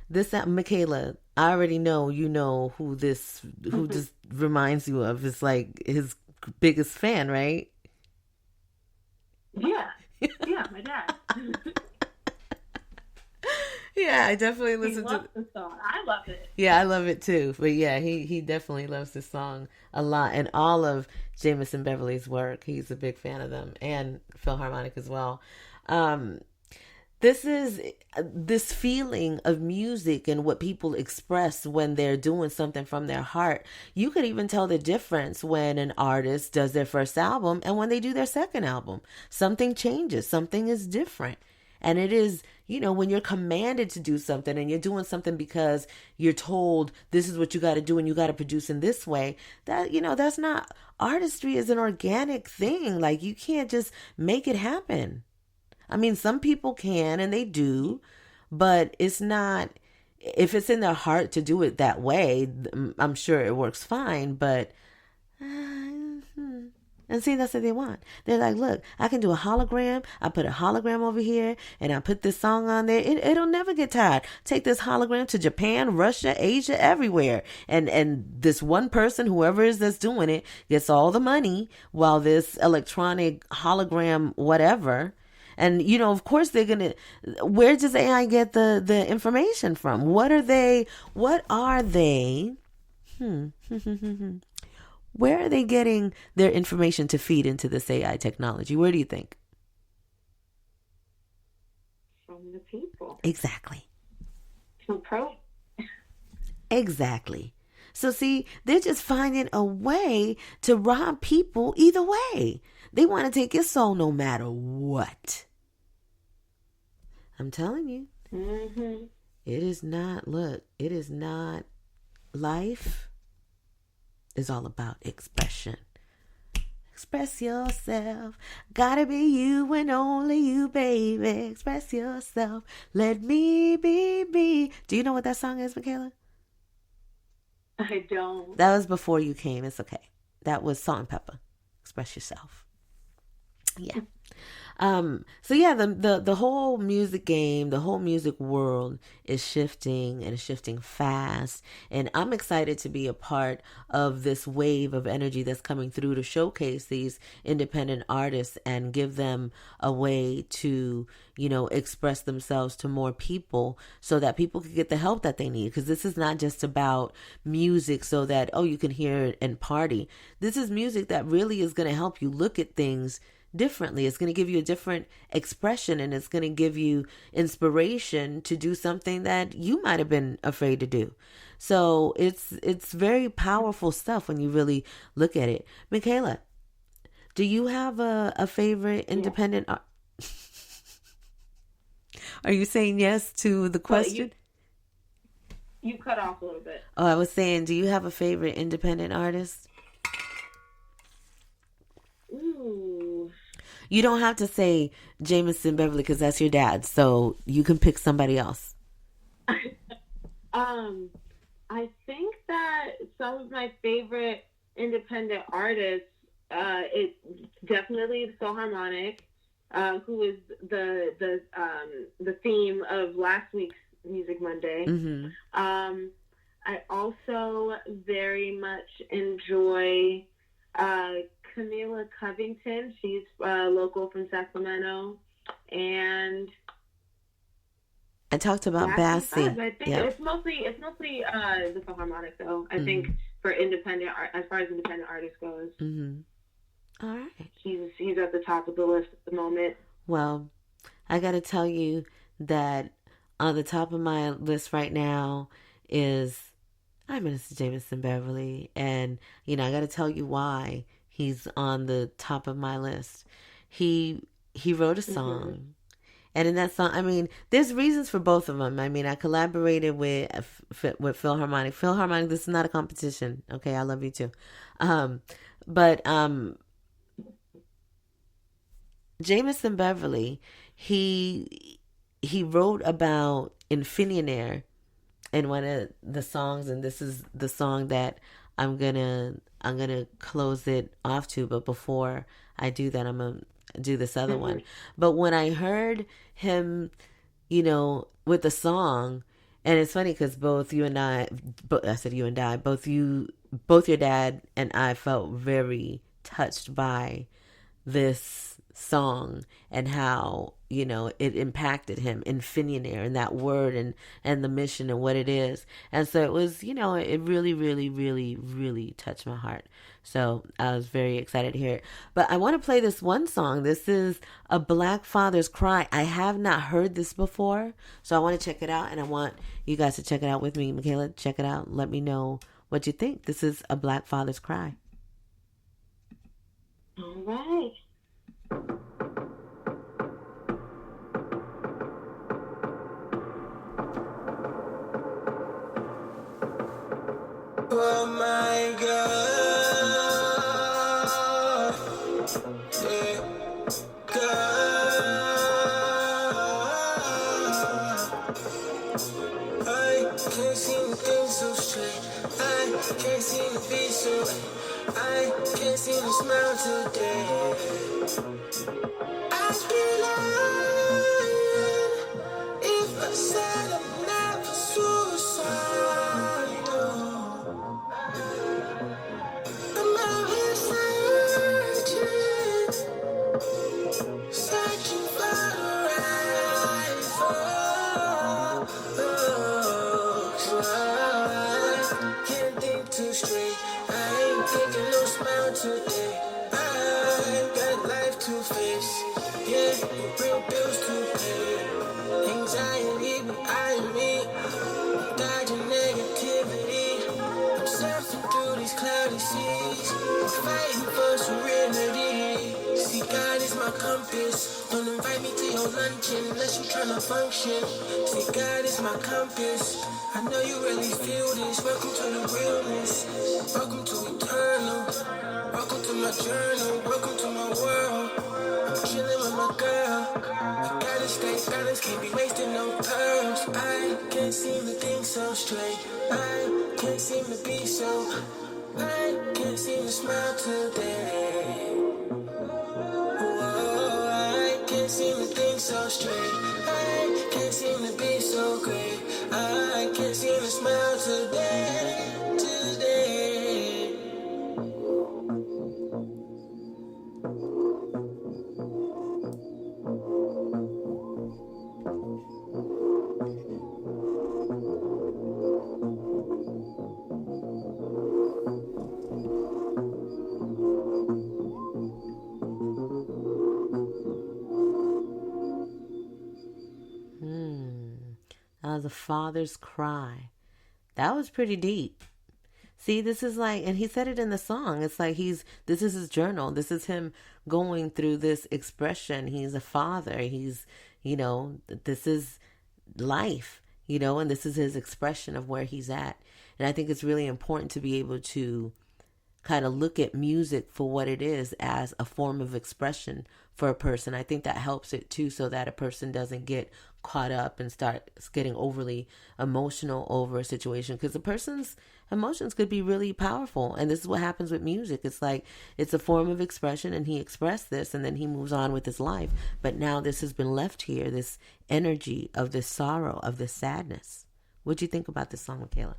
[SPEAKER 1] this Michaela, I already know who this reminds you of. It's like his biggest fan, right?
[SPEAKER 4] Yeah, my dad.
[SPEAKER 1] Yeah, I definitely listen to
[SPEAKER 4] the song. I love it.
[SPEAKER 1] Yeah, I love it too. But yeah, he definitely loves this song a lot, and all of Jaymison Beverly's work. He's a big fan of them, and Philharmonic as well. This is this feeling of music and what people express when they're doing something from their heart. You could even tell the difference when an artist does their first album and when they do their second album. Something changes, something is different. And it is, when you're commanded to do something and you're doing something because you're told this is what you got to do and you got to produce in this way, that, that's not, artistry is an organic thing. Like, you can't just make it happen. I mean, some people can and they do, but it's not, if it's in their heart to do it that way, I'm sure it works fine, but and see, that's what they want. They're like, look, I can do a hologram. I put a hologram over here and I put this song on there. It'll never get tired. Take this hologram to Japan, Russia, Asia, everywhere. And this one person, whoever it is that's doing it, gets all the money while this electronic hologram, whatever. And, of course they're going to, where does AI get the information from? What are they? Where are they getting their information to feed into this AI technology? Where do you think?
[SPEAKER 4] From the people.
[SPEAKER 1] Exactly.
[SPEAKER 4] Exactly.
[SPEAKER 1] So see, they're just finding a way to rob people either way. They want to take your soul no matter what. I'm telling you.
[SPEAKER 4] Mm-hmm.
[SPEAKER 1] It is not life. Is all about expression. Express yourself. Gotta be you and only you, baby. Express yourself. Let me be me. Do you know what that song is, Michaela?
[SPEAKER 4] I don't.
[SPEAKER 1] That was before you came. It's okay. That was Salt and Pepper. Express yourself. Yeah. So yeah, the whole music game, the whole music world is shifting and is shifting fast. And I'm excited to be a part of this wave of energy that's coming through to showcase these independent artists and give them a way to, express themselves to more people so that people can get the help that they need. Because this is not just about music so that, you can hear it and party. This is music that really is going to help you look at things differently. It's going to give you a different expression and it's going to give you inspiration to do something that you might have been afraid to do. So it's very powerful stuff when you really look at it. Michaela, do you have a favorite independent art? Are you saying yes to the question?
[SPEAKER 4] You cut off a little bit.
[SPEAKER 1] Oh, I was saying, do you have a favorite independent artist?
[SPEAKER 4] Ooh.
[SPEAKER 1] You don't have to say Jaymison Beverly because that's your dad, so you can pick somebody else.
[SPEAKER 4] I think that some of my favorite independent artists, it definitely the Philharmonic, who is the theme of last week's Music Monday.
[SPEAKER 1] Mm-hmm.
[SPEAKER 4] I also very much enjoy Camila Covington. She's local from Sacramento, and
[SPEAKER 1] I talked about Bassie.
[SPEAKER 4] I think it's mostly the Philharmonic, though. I think for independent art, as far as independent artists goes.
[SPEAKER 1] Mm-hmm. All right.
[SPEAKER 4] He's at the top of the list at the moment.
[SPEAKER 1] Well, I got to tell you that on the top of my list right now is Mr. Jaymison Beverly, and I got to tell you why he's on the top of my list. He wrote a song. And in that song, there's reasons for both of them. I collaborated with Philharmonic. Philharmonic, this is not a competition. Okay, I love you too. But Jaymison Beverly, he wrote about Infinionaire in one of the songs, and this is the song that I'm gonna close it off to. But before I do that, I'm gonna do this other one. But when I heard him, with the song, and it's funny because both your dad and I felt very touched by this song and how it impacted him, Infinionaire, and that word and the mission and what it is. And so it was, it really, really, really, really touched my heart. So I was very excited to hear it. But I want to play this one song. This is A Black Father's Cry. I have not heard this before, so I want to check it out, and I want you guys to check it out with me. Michaela, check it out. Let me know what you think. This is A Black Father's Cry.
[SPEAKER 4] All right.
[SPEAKER 2] Oh my God, yeah, God. I can't seem to think so straight. I can't seem to be so. I can't seem to smile today. I'd be lying if I said I'm never suicidal. I'm out here searching for the right fall. So I can't think too straight. I ain't thinking no smile today. I got life to face. Yeah, real bills to pay. Anxiety behind me. Dodging negativity. I'm surfing through these cloudy seas. I'm fighting for serenity. See, God is my compass. Don't invite me to your luncheon unless you tryna function. See, God is my compass. I know you really feel this. Welcome to the realness. Welcome to eternal. Welcome to my journal. Welcome to my world. I'm chilling with my girl. I gotta stay balanced, can't be wasting no pearls. I can't seem to think so straight. I can't seem to be so. I can't seem to smile today. Whoa, I can't seem to think so straight. I can't seem to be so great. I can't seem to smile today. Today.
[SPEAKER 1] The Father's Cry. That was pretty deep. See, this is like, and he said it in the song. It's like this is his journal. This is him going through this expression. He's a father. He's, this is life, and this is his expression of where he's at. And I think it's really important to be able to kind of look at music for what it is as a form of expression for a person. I think that helps it too, so that a person doesn't get caught up and starts getting overly emotional over a situation, because a person's emotions could be really powerful. And this is what happens with music. It's like it's a form of expression, and he expressed this and then he moves on with his life. But now this has been left here, this energy of this sorrow, of this sadness. What'd you think about this song, Michaela?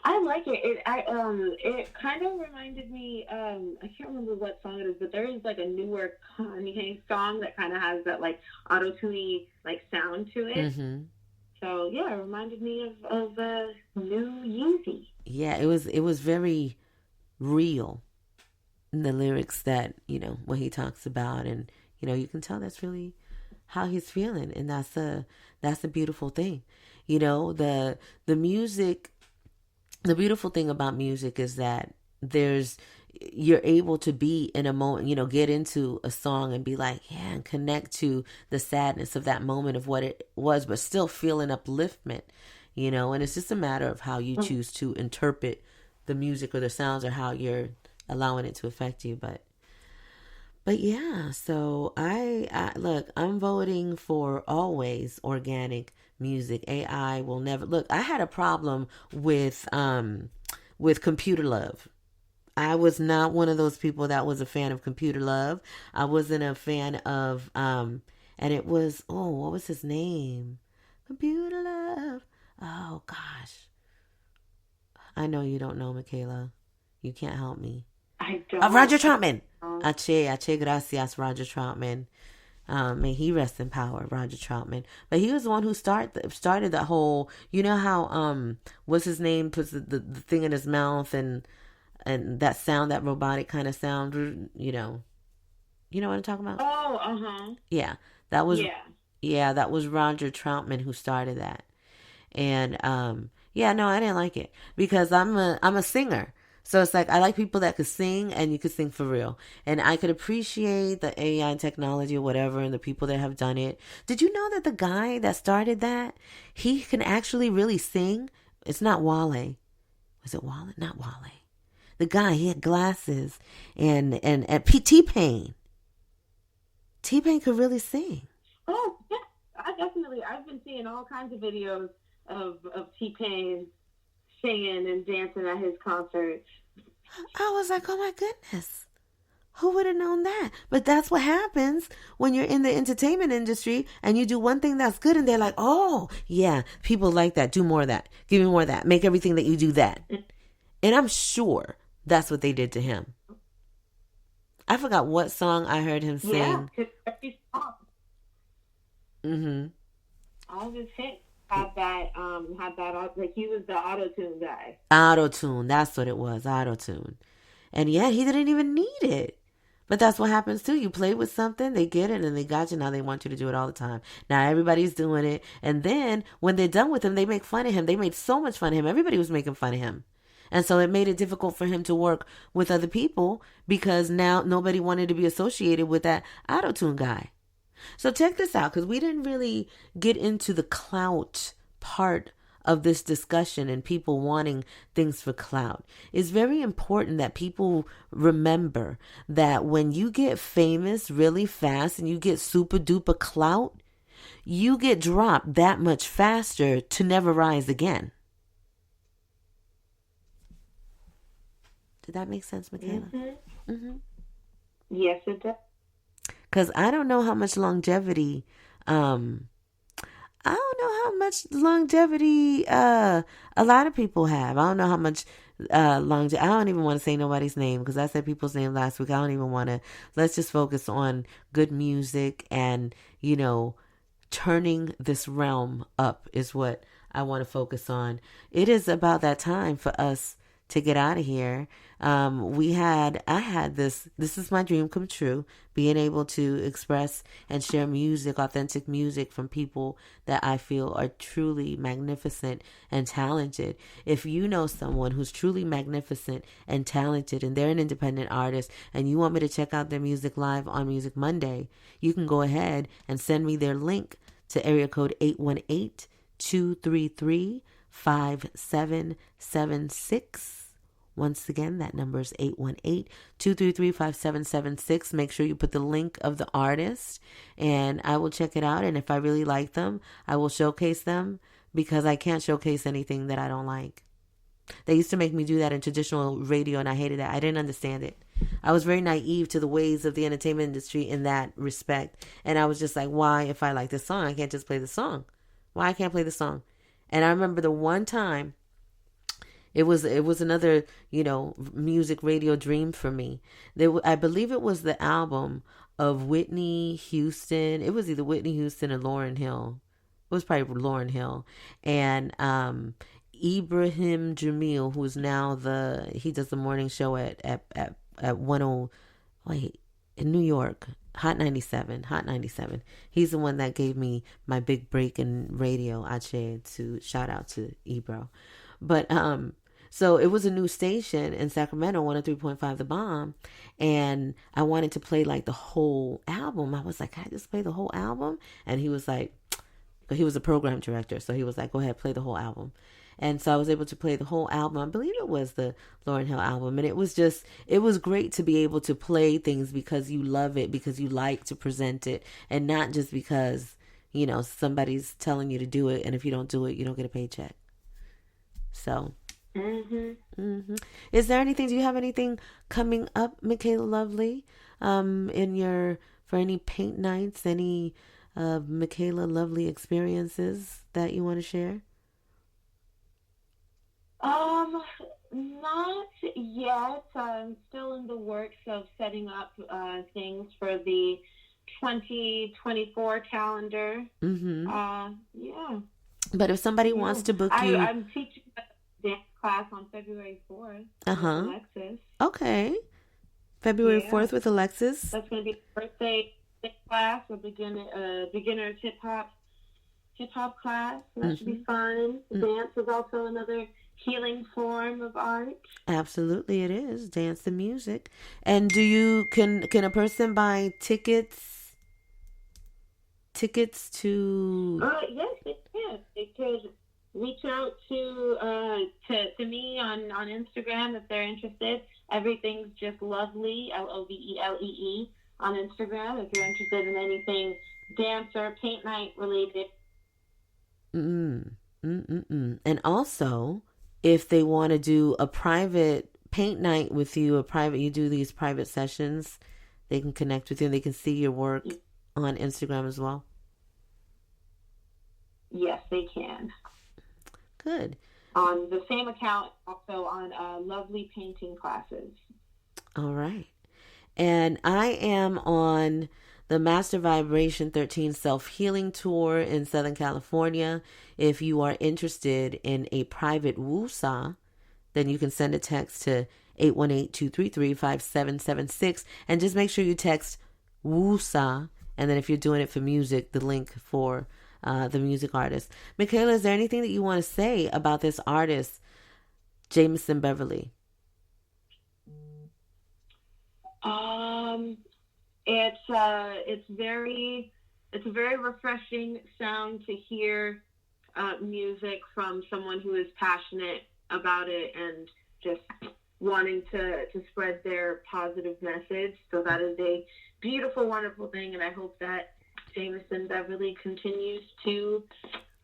[SPEAKER 4] I like it. It kind of reminded me. I can't remember what song it is, but there is like a newer Kanye song that kind of has that like auto-tune like sound to it.
[SPEAKER 1] Mm-hmm.
[SPEAKER 4] So yeah, it reminded me of new Yeezy.
[SPEAKER 1] Yeah, it was very real in the lyrics that what he talks about, and you can tell that's really how he's feeling, and that's a beautiful thing. The music. The beautiful thing about music is that you're able to be in a moment, get into a song and be like, yeah, and connect to the sadness of that moment of what it was, but still feel an upliftment, and it's just a matter of how you choose to interpret the music or the sounds, or how you're allowing it to affect you. But yeah, so I look, I'm voting for always organic music. AI will never. Look, I had a problem with Computer Love. I was not one of those people that was a fan of Computer Love. I wasn't a fan of and it was, what was his name? Computer Love. Oh gosh. I know you don't know, Michaela. You can't help me.
[SPEAKER 4] I don't.
[SPEAKER 1] Roger Troutman. Ache gracias, Roger Troutman. May he rest in power, Roger Troutman. But he was the one who started that whole. You know how what's his name puts the thing in his mouth and that sound, that robotic kind of sound. You know what I'm talking about?
[SPEAKER 4] Oh, uh-huh.
[SPEAKER 1] Yeah, that was
[SPEAKER 4] Yeah.
[SPEAKER 1] yeah, that was Roger Troutman who started that. And yeah, no, I didn't like it because I'm a singer. So it's like I like people that could sing and you could sing for real. And I could appreciate the AI technology or whatever and the people that have done it. Did you know that the guy that started that, he can actually really sing? It's not Wale. Was it Wale? Not Wale. The guy, he had glasses and T-Pain. T-Pain could really sing.
[SPEAKER 4] Oh, yeah. I've been seeing all kinds of videos of T-Pain singing and dancing at his concerts.
[SPEAKER 1] I was like, oh my goodness. Who would have known that? But that's what happens when you're in the entertainment industry and you do one thing that's good and they're like, oh, yeah, people like that. Do more of that. Give me more of that. Make everything that you do that. And I'm sure that's what they did to him. I forgot what song I heard him sing.
[SPEAKER 4] Yeah, every song.
[SPEAKER 1] Mm-hmm.
[SPEAKER 4] All of his hits had that, like he was the auto-tune guy.
[SPEAKER 1] Auto-tune. That's what it was. Auto-tune. And yeah, he didn't even need it. But that's what happens too. You play with something, they get it, and they got you. Now they want you to do it all the time. Now everybody's doing it. And then when they're done with him, they make fun of him. They made so much fun of him. Everybody was making fun of him. And so it made it difficult for him to work with other people because now nobody wanted to be associated with that auto-tune guy. So check this out, because we didn't really get into the clout part of this discussion and people wanting things for clout. It's very important that people remember that when you get famous really fast and you get super duper clout, you get dropped that much faster to never rise again. Did that make sense, Michaela?
[SPEAKER 4] Mm-hmm.
[SPEAKER 1] Mm-hmm.
[SPEAKER 4] Yes, it does.
[SPEAKER 1] Because I don't know how much longevity, a lot of people have. I don't know how much longevity. I don't even want to say nobody's name because I said people's name last week. I don't even want to. Let's just focus on good music and, turning this realm up is what I want to focus on. It is about that time for us to get out of here. I had this is my dream come true, being able to express and share music, authentic music from people that I feel are truly magnificent and talented. If you know someone who's truly magnificent and talented and they're an independent artist and you want me to check out their music live on Music Monday, you can go ahead and send me their link to area code 818-233-5776. Once again, that number is 818-233-5776. Make sure you put the link of the artist and I will check it out. And if I really like them, I will showcase them because I can't showcase anything that I don't like. They used to make me do that in traditional radio and I hated that. I didn't understand it. I was very naive to the ways of the entertainment industry in that respect. And I was just like, why, if I like this song, I can't just play the song? Why I can't play the song? And I remember the one time, it was another, music radio dream for me. I believe it was the album of Whitney Houston. It was either Whitney Houston or Lauryn Hill. It was probably Lauryn Hill. And Ibrahim Jamil, who's now he does the morning show at in New York, Hot 97. He's the one that gave me my big break in radio. I'd shout out to Ebro. But so it was a new station in Sacramento, 103.5 The Bomb, and I wanted to play like the whole album. I was like, can I just play the whole album? And he was like, but he was a program director, so he was like, go ahead, play the whole album. And so I was able to play the whole album. I believe it was the Lauryn Hill album. And it was great to be able to play things because you love it, because you like to present it, and not just because, somebody's telling you to do it. And if you don't do it, you don't get a paycheck. So. Mm-hmm. Is there anything? Do you have anything coming up, Michaela Lovely? For any paint nights, any Michaela Lovely experiences that you want to share?
[SPEAKER 4] Not yet. I'm still in the works of setting up things for the 2024 calendar.
[SPEAKER 1] Mm-hmm.
[SPEAKER 4] Yeah.
[SPEAKER 1] But if somebody wants to book you...
[SPEAKER 4] I'm teaching a dance class on February 4th with Alexis.
[SPEAKER 1] Okay. February 4th with Alexis.
[SPEAKER 4] That's going to be a birthday class, a beginner's hip-hop class. So that should be fun. Dance is also another healing form of art.
[SPEAKER 1] Absolutely, it is. Dance and music. And do you can a person buy tickets to...
[SPEAKER 4] Yes, they can. They could reach out to me on Instagram if they're interested. Everything's just Lovely, Lovelee, on Instagram if you're interested in anything dance or paint night related.
[SPEAKER 1] And also, if they want to do a private paint night with you, you do these private sessions, they can connect with you and they can see your work on Instagram as well.
[SPEAKER 4] Yes, they can.
[SPEAKER 1] Good.
[SPEAKER 4] On the same account, also on Lovely Painting Classes.
[SPEAKER 1] All right. And I am on the Master Vibration 13 Self-Healing Tour in Southern California. If you are interested in a private woo-saw, then you can send a text to 818-233-5776 and just make sure you text woo-saw. And then if you're doing it for music, the link for the music artist. Michaela, is there anything that you want to say about this artist, Jaymison Beverly?
[SPEAKER 4] It's a very refreshing sound to hear music from someone who is passionate about it and just wanting to spread their positive message. So that is a beautiful, wonderful thing, and I hope that Jaymison Beverly continues to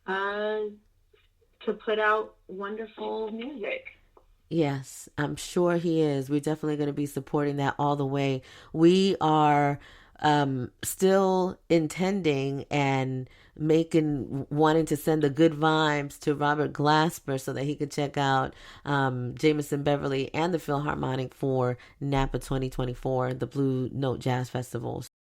[SPEAKER 4] put out wonderful music.
[SPEAKER 1] Yes, I'm sure he is. We're definitely going to be supporting that all the way. We are still intending and wanting to send the good vibes to Robert Glasper so that he could check out Jaymison Beverly and the Philharmonic for Napa 2024, the Blue Note Jazz Festival.